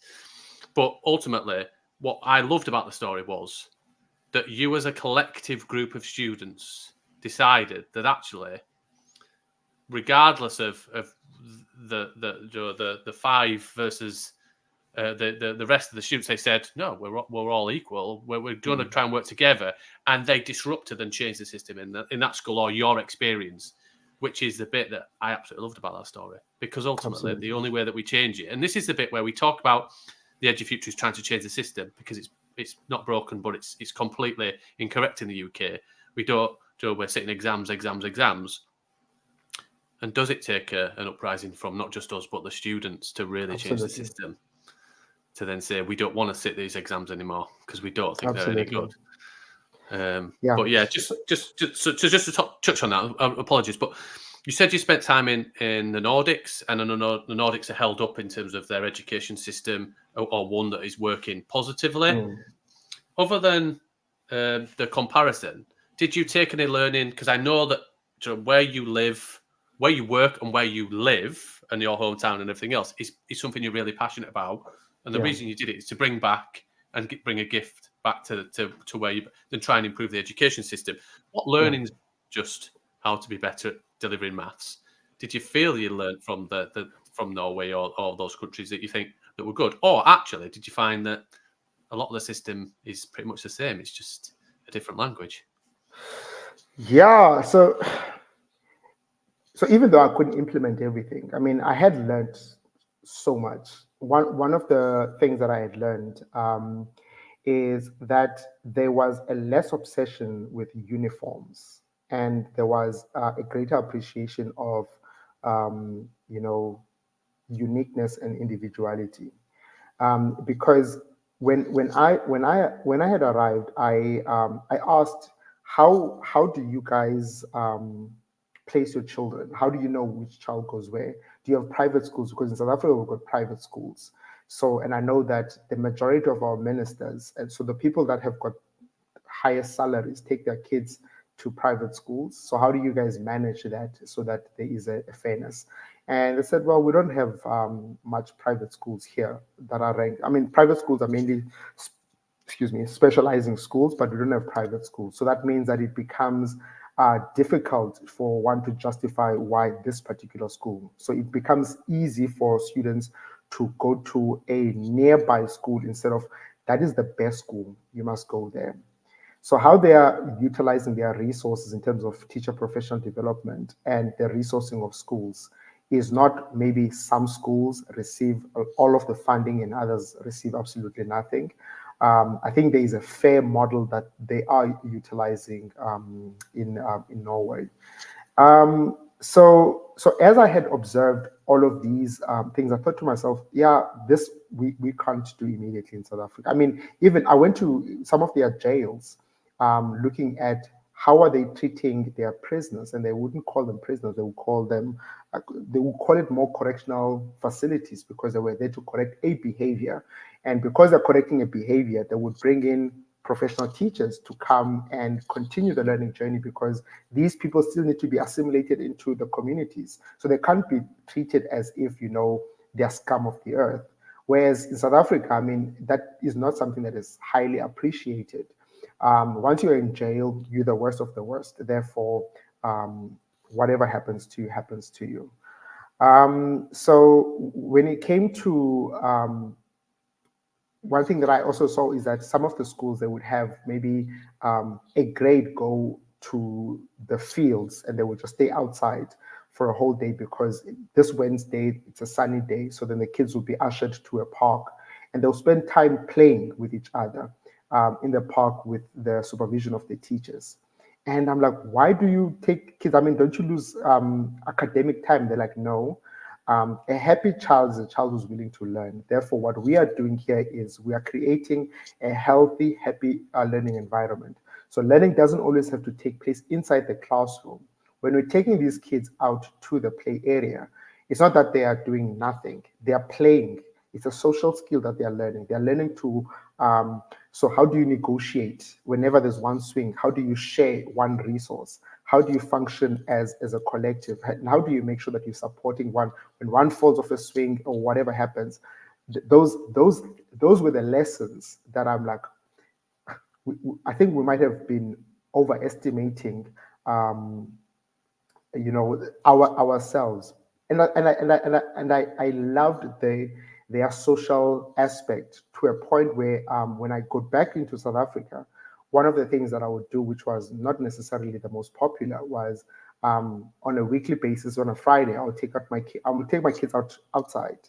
But ultimately, what I loved about the story was that you, as a collective group of students, decided that actually, regardless of the 5 versus the rest of the students, they said, no, we're all equal. We're going to try and work together. And they disrupted and changed the system in that school, or your experience, which is the bit that I absolutely loved about that story. Because ultimately, the only way that we change it, and this is the bit where we talk about the Edufuturists trying to change the system, because it's not broken, but it's completely incorrect in the UK. We're sitting exams. And does it take an uprising from not just us, but the students to really change the system? To then say, we don't want to sit these exams anymore because we don't think they're any good. But just to touch on that, apologies, but you said you spent time in the Nordics, and I know the Nordics are held up in terms of their education system, or one that is working positively. Other than the comparison, did you take any learning? Because I know that where you live, where you work, and where you live, and your hometown and everything else is something you're really passionate about. And the reason you did it is to bring back and bring a gift back to where you, then try and improve the education system. What learnings, just how to be better at delivering maths, did you feel you learned from from Norway or those countries that you think that were good? Or actually, did you find that a lot of the system is pretty much the same? It's just a different language. Yeah. So even though I couldn't implement everything, I mean, I had learned so much. One of the things that I had learned is that there was a less obsession with uniforms, and there was a greater appreciation of, uniqueness and individuality. Because when I had arrived, I asked, how do you guys place your children? How do you know which child goes where? Do you have private schools? Because in South Africa, we've got private schools. So, and I know that the majority of our ministers, and so the people that have got higher salaries, take their kids to private schools. So how do you guys manage that so that there is a fairness? And they said, well, we don't have much private schools here that are ranked. I mean, private schools are mainly, specializing schools, but we don't have private schools. So that means that it becomes difficult for one to justify why this particular school. So it becomes easy for students to go to a nearby school instead of, that is the best school, you must go there. So how they are utilizing their resources in terms of teacher professional development and the resourcing of schools is not, maybe some schools receive all of the funding and others receive absolutely nothing. I think there is a fair model that they are utilizing in Norway. So as I had observed all of these things, I thought to myself, this we can't do immediately in South Africa. I mean, even I went to some of their jails, looking at how are they treating their prisoners, and they wouldn't call them prisoners; they would call it more correctional facilities, because they were there to correct a behavior, and because they're correcting a behavior, they would bring in professional teachers to come and continue the learning journey, because these people still need to be assimilated into the communities. So they can't be treated as if, they're scum of the earth. Whereas in South Africa, I mean, that is not something that is highly appreciated. Once you're in jail, you're the worst of the worst. Therefore, whatever happens to you happens to you. So when it came to one thing that I also saw is that some of the schools, they would have maybe a grade go to the fields and they would just stay outside for a whole day because this Wednesday, it's a sunny day. So then the kids will be ushered to a park and they'll spend time playing with each other in the park with the supervision of the teachers. And I'm like, why do you take kids? I mean, don't you lose academic time? They're like, no. A happy child is a child who's willing to learn. Therefore, what we are doing here is we are creating a healthy, happy learning environment. So learning doesn't always have to take place inside the classroom. When we're taking these kids out to the play area, it's not that they are doing nothing. They are playing. It's a social skill that they are learning. They are learning to, so how do you negotiate whenever there's one swing? How do you share one resource? How do you function as a collective? And how do you make sure that you're supporting one when one falls off a swing or whatever happens? Those were the lessons that I'm like, I think we might have been overestimating, ourselves. And I loved their social aspect to a point where when I go back into South Africa, one of the things that I would do, which was not necessarily the most popular, was on a weekly basis, on a Friday, I would take my kids outside.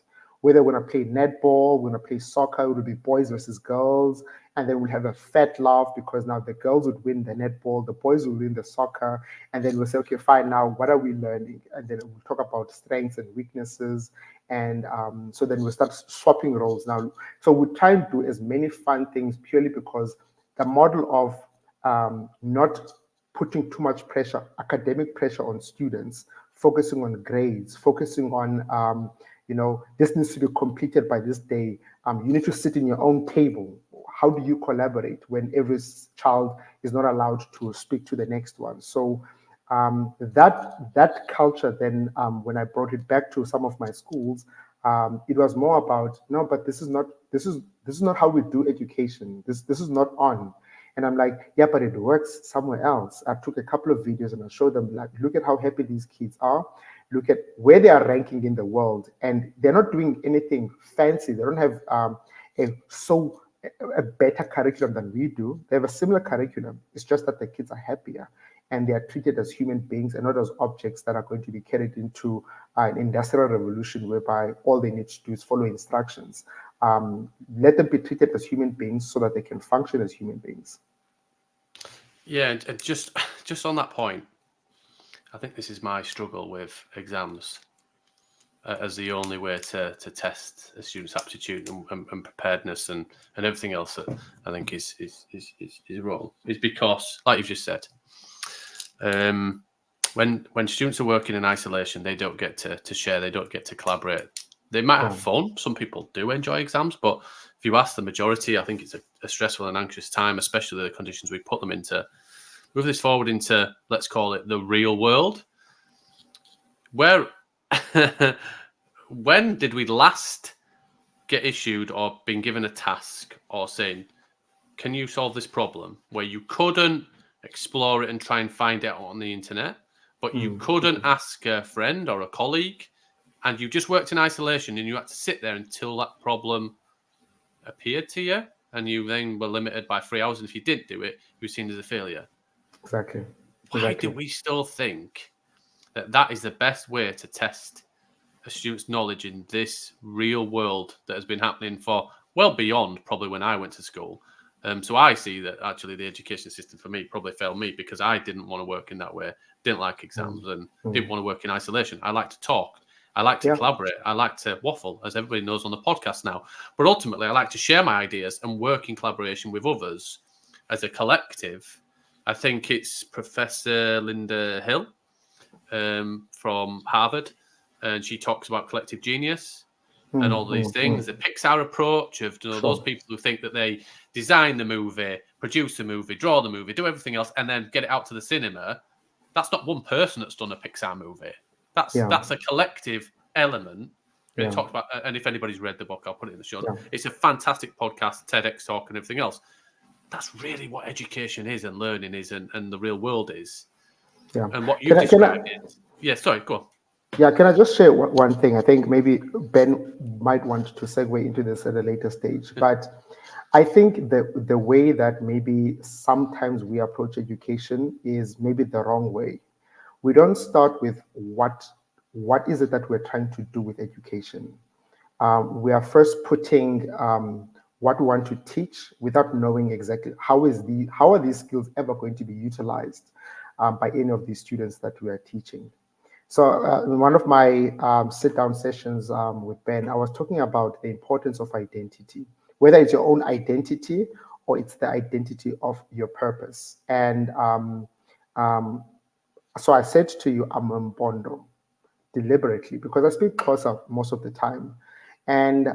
Whether we're going to play netball, we're going to play soccer, it would be boys versus girls, and then we'll have a fat laugh because now the girls would win the netball, the boys will win the soccer, and then we'll say, okay, fine, now what are we learning? And then we'll talk about strengths and weaknesses, and so then we'll start swapping roles now. So we try and do as many fun things purely because the model of not putting too much pressure, academic pressure on students, focusing on grades, focusing on, this needs to be completed by this day. You need to sit in your own table. How do you collaborate when every child is not allowed to speak to the next one? So that culture then, when I brought it back to some of my schools, it was more about, no, but this is not how we do education. This is not on. And I'm like, yeah, but it works somewhere else. I took a couple of videos and I showed them, like, look at how happy these kids are. Look at where they are ranking in the world. And they're not doing anything fancy. They don't have a better curriculum than we do. They have a similar curriculum. It's just that the kids are happier and they are treated as human beings and not as objects that are going to be carried into an industrial revolution whereby all they need to do is follow instructions. Let them be treated as human beings so that they can function as human beings. Yeah, and just on that point, I think this is my struggle with exams as the only way to test a student's aptitude and preparedness and everything else that I think is wrong. Is because, like you've just said, when students are working in isolation, they don't get to share, they don't get to collaborate. They might have fun. Some people do enjoy exams, but if you ask the majority, I think it's a stressful and anxious time, especially the conditions we put them into. Move this forward into, let's call it, the real world. Where, when did we last get issued or been given a task or saying, can you solve this problem? Where you couldn't explore it and try and find it on the internet, but you couldn't ask a friend or a colleague, and you just worked in isolation and you had to sit there until that problem appeared to you, and you then were limited by 3 hours. And if you didn't do it, you were seen as a failure. Exactly. Why do we still think that is the best way to test a student's knowledge in this real world that has been happening for well beyond probably when I went to school? So I see that actually the education system for me probably failed me because I didn't want to work in that way, didn't like exams and didn't want to work in isolation. I like to talk. I like to collaborate. I like to waffle, as everybody knows on the podcast now. But ultimately, I like to share my ideas and work in collaboration with others as a collective. I think it's Professor Linda Hill from Harvard, and she talks about collective genius and all these things. The Pixar approach of those people who think that they design the movie, produce the movie, draw the movie, do everything else, and then get it out to the cinema. That's not one person that's done a Pixar movie. That's a collective element. It talked about, and if anybody's read the book, I'll put it in the show. It's a fantastic podcast, TEDx talk, and everything else. That's really what education is and learning is, and the real world is. Yeah. And what you described is, yeah, sorry, go on. Yeah, can I just share one thing? I think maybe Ben might want to segue into this at a later stage, but I think the way that maybe sometimes we approach education is maybe the wrong way. We don't start with what is it that we're trying to do with education. We are first putting what we want to teach without knowing exactly how are these skills ever going to be utilized by any of these students that we are teaching. So in one of my sit-down sessions with Ben, I was talking about the importance of identity, whether it's your own identity or it's the identity of your purpose. And so I said to you, I'm Mbondo, deliberately, because I speak Xhosa most of the time. And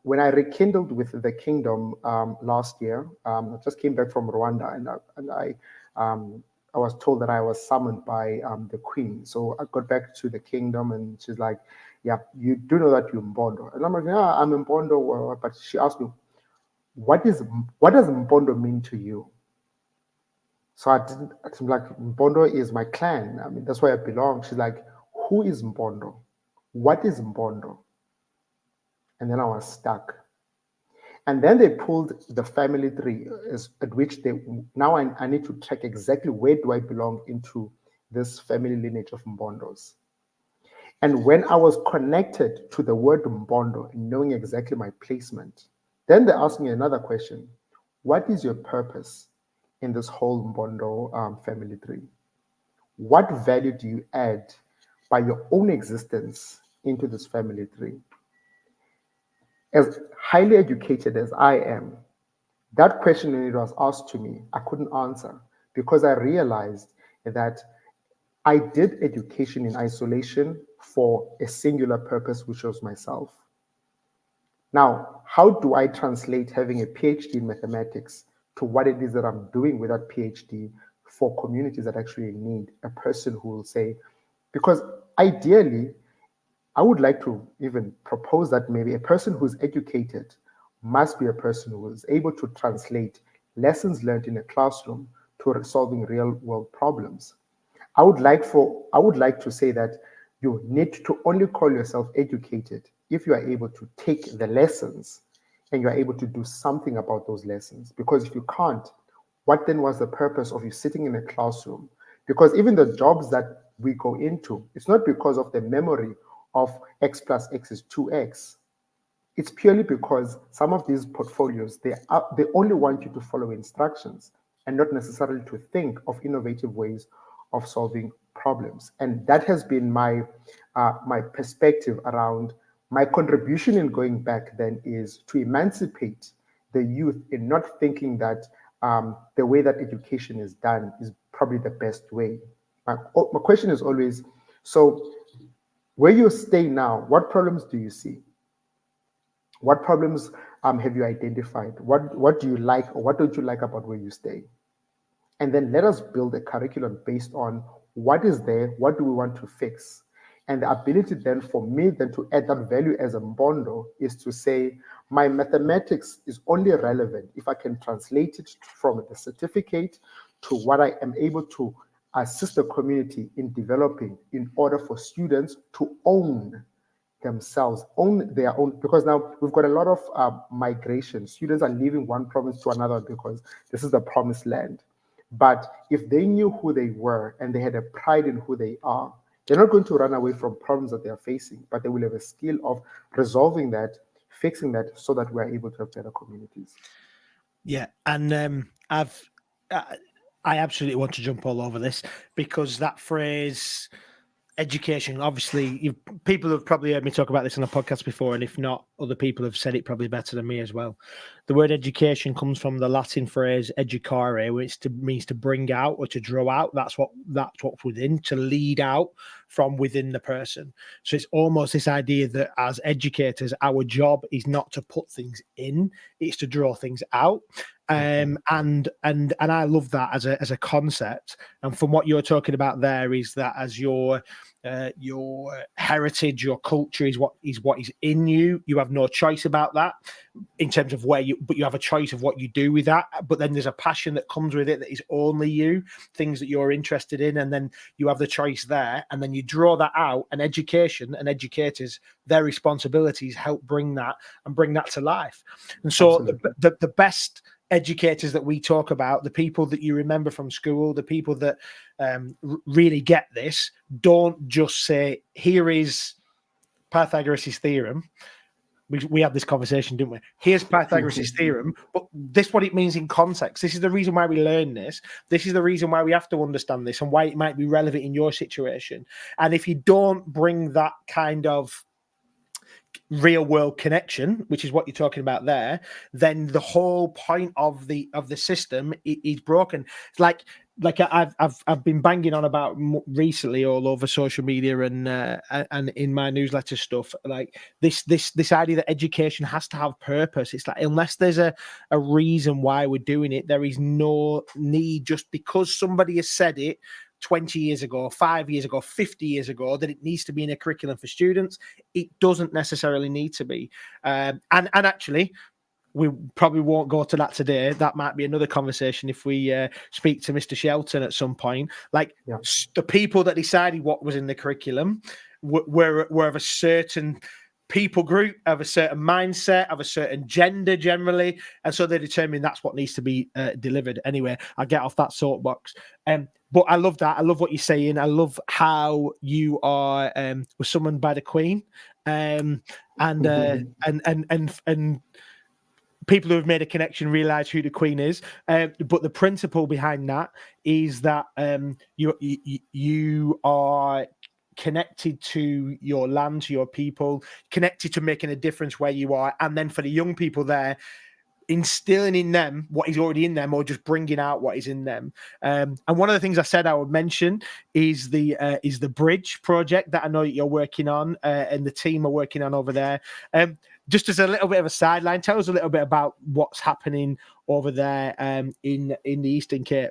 when I rekindled with the kingdom last year, I just came back from Rwanda, and I was told that I was summoned by the queen. So I got back to the kingdom, and she's like, "Yeah, you do know that you're Mbondo." And I'm like, "Yeah, I'm Mbondo." But she asked me, what does Mbondo mean to you?" So I'm like, "Mbondo is my clan. I mean, that's where I belong." She's like, "Who is Mbondo? What is Mbondo?" And then I was stuck. And then they pulled the family tree, at which now I need to track exactly where do I belong into this family lineage of Mbondos. And when I was connected to the word Mbondo and knowing exactly my placement, then they asked me another question. What is your purpose in this whole Mbondo family tree? What value do you add by your own existence into this family tree? As highly educated as I am, that question, when it was asked to me, I couldn't answer, because I realized that I did education in isolation for a singular purpose, which was myself. Now, how do I translate having a PhD in mathematics to what it is that I'm doing with that PhD for communities that actually need a person who will say, because ideally, I would like to even propose that maybe a person who's educated must be a person who is able to translate lessons learned in a classroom to solving real world problems. I would like to say that you need to only call yourself educated if you are able to take the lessons and you are able to do something about those lessons. Because if you can't, what then was the purpose of you sitting in a classroom? Because even the jobs that we go into, it's not because of the memory of x plus x is 2x. It's purely because some of these portfolios, they only want you to follow instructions and not necessarily to think of innovative ways of solving problems. And that has been my perspective around my contribution in going back then, is to emancipate the youth in not thinking that the way that education is done is probably the best way. My question is always, so where you stay now, what problems do you see? What problems have you identified? What do you like or what don't you like about where you stay? And then let us build a curriculum based on what is there, what do we want to fix? And the ability then for me then to add that value as a Mbondo is to say, my mathematics is only relevant if I can translate it from the certificate to what I am able to assist the community in developing in order for students to own themselves, own their own, because now we've got a lot of migration. Students are leaving one province to another because this is the promised land. But if they knew who they were and they had a pride in who they are, they're not going to run away from problems that they are facing, but they will have a skill of resolving that, fixing that, so that we're able to have better communities. Yeah, and I absolutely want to jump all over this, because that phrase education, obviously people have probably heard me talk about this on a podcast before, and if not, other people have said it probably better than me as well. The word education comes from the Latin phrase educare, which means to bring out or to draw out. That's what's within, to lead out from within the person. So it's almost this idea that as educators, our job is not to put things in, it's to draw things out. And I love that as a concept. And from what you're talking about there is that as you're your heritage, your culture is what is in you. You have no choice about that in terms of but you have a choice of what you do with that. But then there's a passion that comes with it that is only you, things that you're interested in, and then you have the choice there, and then you draw that out. And education and educators, their responsibilities help bring that to life. And so the best educators that we talk about, the people that you remember from school, the people that really get this, don't just say, here is Pythagoras' theorem. We had this conversation, didn't we? Here's Pythagoras' theorem, but this is what it means in context. This is the reason why we learn this. This is the reason why we have to understand this and why it might be relevant in your situation. And if you don't bring that kind of real world connection, which is what you're talking about there, then the whole point of the system is broken. It's like I've been banging on about recently all over social media and in my newsletter stuff, like this idea that education has to have purpose. It's like, unless there's a reason why we're doing it, there is no need, just because somebody has said it 20 years ago, 5 years ago, 50 years ago, that it needs to be in a curriculum for students. It doesn't necessarily need to be. And actually, we probably won't go to that today. That might be another conversation if we speak to Mr. Shelton at some point. Like, the people that decided what was in the curriculum were of a certain people group, of a certain mindset, of a certain gender generally, and so they determine that's what needs to be delivered. Anyway, I'll get off that soapbox. But I love that. I love what you're saying. I love how you are were summoned by the Queen, and people who have made a connection realize who the Queen is. But the principle behind that is that you are connected to your land, to your people, connected to making a difference where you are, and then for the young people there, instilling in them what is already in them, or just bringing out what is in them. And one of the things I said I would mention is the bridge project that I know that you're working on, and the team are working on over there. Just as a little bit of a sideline, tell us a little bit about what's happening over there in the Eastern Cape.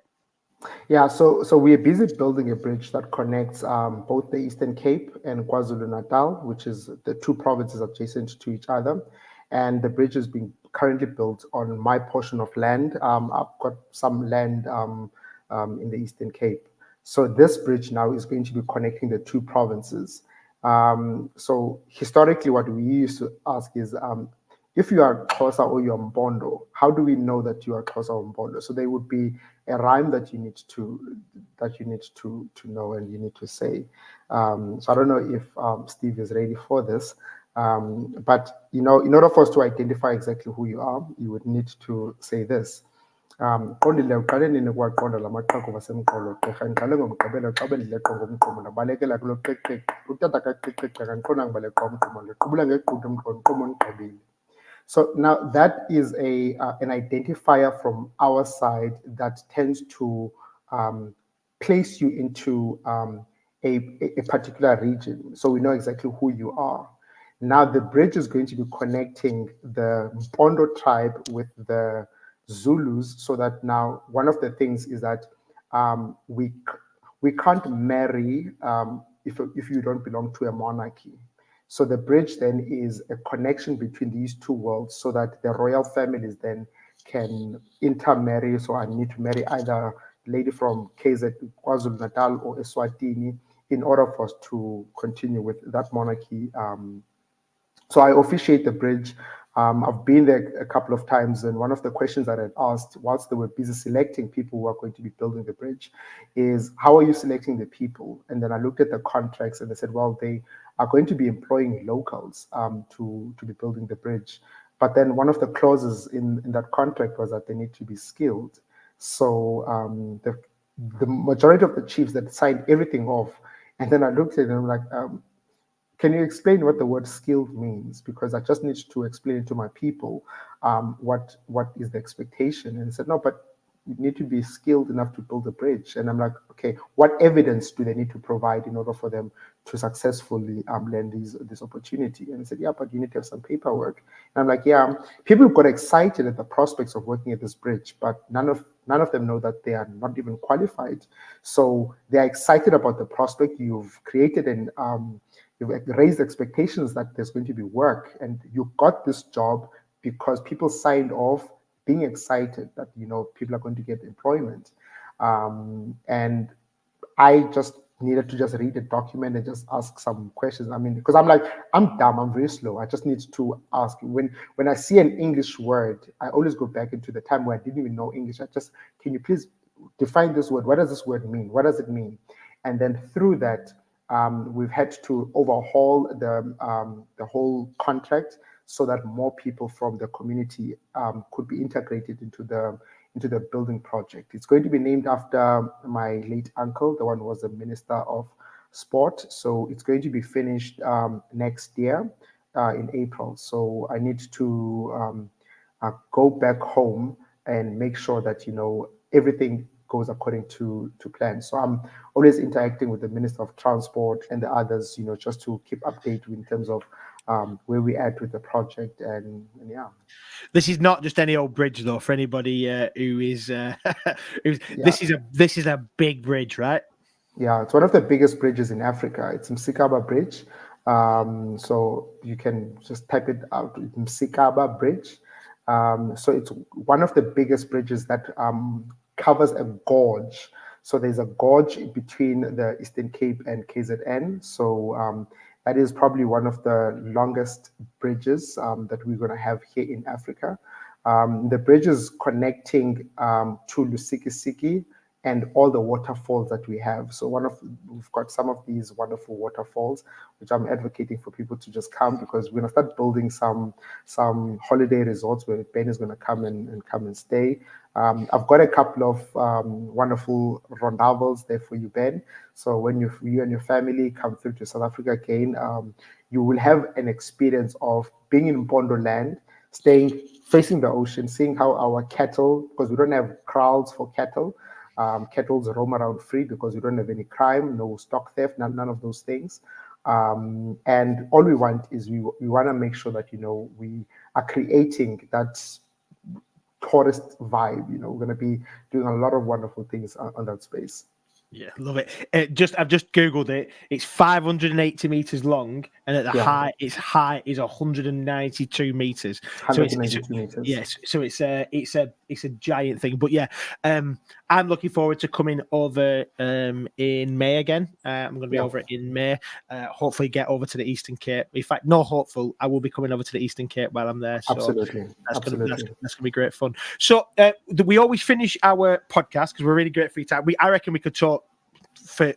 Yeah, so we're busy building a bridge that connects both the Eastern Cape and KwaZulu-Natal, which is the two provinces adjacent to each other. And the bridge is being currently built on my portion of land. I've got some land in the Eastern Cape. So this bridge now is going to be connecting the two provinces. So historically, what we used to ask is, if you are Xhosa or you're Mpondo, how do we know that you are Xhosa or Mpondo? So there would be a rhyme that you need to know and you need to say. So I don't know if Steve is ready for this. But in order for us to identify exactly who you are, you would need to say this. Qondile uqale nini kwaqonda lamaqhaku basemqolo gqirha ngiqale ngomgqibelo xa bendileqa ngomgqumo ndabalekela kulo qeqeqe utata kaqeqeqe kandiqondanga baleqa umgqumo ndiqubula ngequthu umgqumo ndigqibile. So now that is an identifier from our side that tends to place you into a particular region, so we know exactly who you are. Now the bridge is going to be connecting the Mpondo tribe with the Zulus, so that now one of the things is that we can't marry if you don't belong to a monarchy. So the bridge then is a connection between these two worlds, so that the royal families then can intermarry. So I need to marry either a lady from KZ, KwaZulu-Natal, or Eswatini in order for us to continue with that monarchy. So I officiate the bridge. I've been there a couple of times, and one of the questions that I'd asked whilst they were busy selecting people who are going to be building the bridge is, how are you selecting the people? And then I looked at the contracts and they said, well, they are going to be employing locals to be building the bridge. But then one of the clauses in that contract was that they need to be skilled. So the majority of the chiefs that signed everything off, and then I looked at them like, can you explain what the word skilled means? Because I just need to explain it to my people, what is the expectation. And he said, no, but you need to be skilled enough to build a bridge. And I'm like, okay, what evidence do they need to provide in order for them to successfully land this opportunity? And I said, yeah, but you need to have some paperwork. And I'm like, yeah, people got excited at the prospects of working at this bridge, but none of them know that they are not even qualified. So they're excited about the prospect. You've created you've raised expectations that there's going to be work, and you got this job because people signed off being excited that, people are going to get employment. And I just needed to just read the document and just ask some questions. I mean, because I'm like, I'm dumb, I'm very slow. I just need to ask. When I see an English word, I always go back into the time where I didn't even know English. Can you please define this word? What does this word mean? What does it mean? And then through that, we've had to overhaul the whole contract so that more people from the community could be integrated into the building project. It's going to be named after my late uncle, the one who was the Minister of Sport. So it's going to be finished next year in April. So I need to go back home and make sure that, everything goes according to plan. So I'm always interacting with the Minister of Transport and the others, just to keep updated in terms of where we at with the project, and yeah. This is not just any old bridge, though. For anybody who is, this is a big bridge, right? Yeah, it's one of the biggest bridges in Africa. It's Msikaba Bridge. So you can just type it out, Msikaba Bridge. So it's one of the biggest bridges that covers a gorge. So there's a gorge between the Eastern Cape and KZN. So that is probably one of the longest bridges that we're going to have here in Africa. The bridge is connecting to Lusikisiki and all the waterfalls that we have. So we've got some of these wonderful waterfalls, which I'm advocating for people to just come, because we're gonna start building some holiday resorts where Ben is gonna come and stay. I've got a couple of wonderful rondavels there for you, Ben. So when you and your family come through to South Africa again, you will have an experience of being in Mpondo land, facing the ocean, seeing how our cattle, because we don't have crowds for cattle, kettles roam around free because we don't have any crime, no stock theft, none of those things. And all we want is we want to make sure that, we are creating that tourist vibe. We're going to be doing a lot of wonderful things on that space. Yeah, love it. I've just Googled it. It's 580 meters long, and at the height is 192 meters. 192 meters. Yes, so it's a giant thing. But yeah, I'm looking forward to coming over in May again. I'm going to be over in May. Hopefully, get over to the Eastern Cape. In fact, no, hopeful. I will be coming over to the Eastern Cape while I'm there. So Absolutely. That's going to be great fun. So we always finish our podcast because we're really great free time. I reckon we could talk for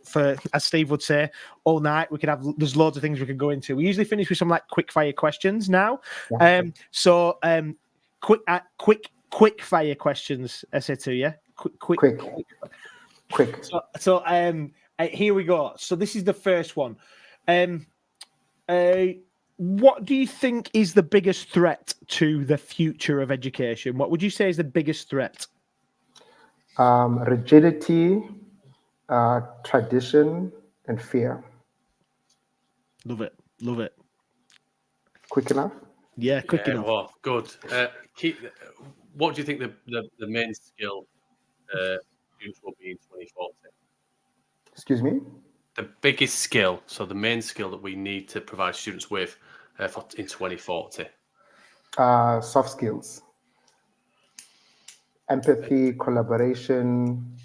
as Steve would say, all night. There's loads of things we could go into. We usually finish with some like quick fire questions now. Quick fire questions, Esethu, yeah? Quick. So here we go. So this is the first one. What do you think is the biggest threat to the future of education? What would you say is the biggest threat? Rigidity, tradition, and fear. Love it. Quick enough? Yeah, quick enough. Well, good. What do you think the main skill students will be in 2040? Excuse me? The biggest skill, so the main skill that we need to provide students with in 2040? Soft skills. Empathy, collaboration.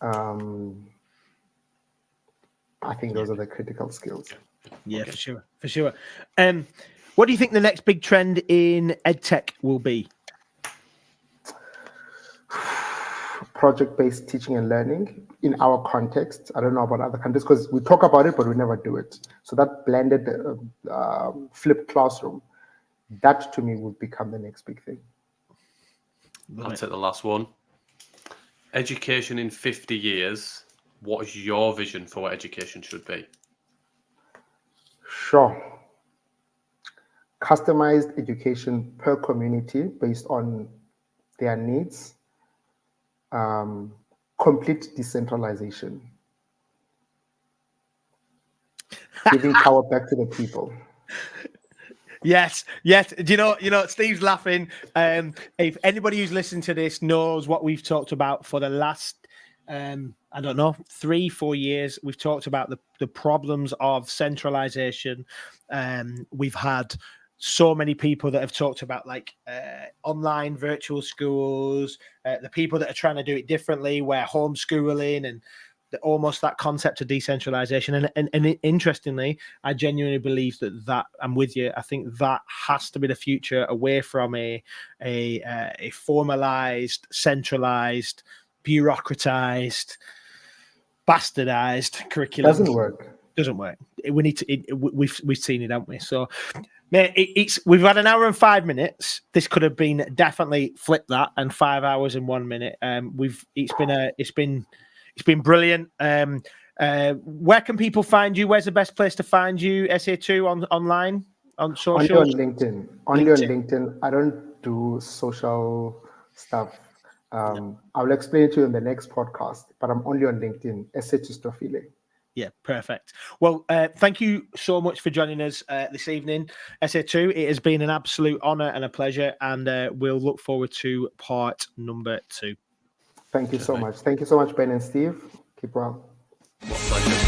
I think those are the critical skills. Yeah, okay. For sure. What do you think the next big trend in EdTech will be? Project-based teaching and learning in our context. I don't know about other countries because we talk about it, but we never do it. So that blended flipped classroom, that to me would become the next big thing. I'll take the last one. Education in 50 years. What is your vision for what education should be? Sure. Customized education per community based on their needs. complete decentralization, giving power back to the people. Yes. Do you know? Steve's laughing. If anybody who's listened to this knows what we've talked about for the last, I don't know, 3-4 years, we've talked about the problems of centralization. We've had so many people that have talked about like online virtual schools, the people that are trying to do it differently, where homeschooling and almost that concept of decentralization. And interestingly, I genuinely believe that I'm with you. I think that has to be the future, away from a formalized, centralized, bureaucratized, bastardized curriculum. Doesn't work. We need to. We've seen it, haven't we? So, mate, we've had an hour and 5 minutes. This could have been definitely flip that and 5 hours and 1 minute. It's been brilliant. Where can people find you? Where's the best place to find you? Esethu online on social. Only on LinkedIn. Only on LinkedIn. I don't do social stuff. I'll explain it to you in the next podcast, but I'm only on LinkedIn. Esethu Stofile. Yeah, perfect. Well, thank you so much for joining us this evening, Esethu. It has been an absolute honor and a pleasure, and we'll look forward to part number 2. Thank you so much. Thank you so much, Ben and Steve. Keep well. What a pleasure.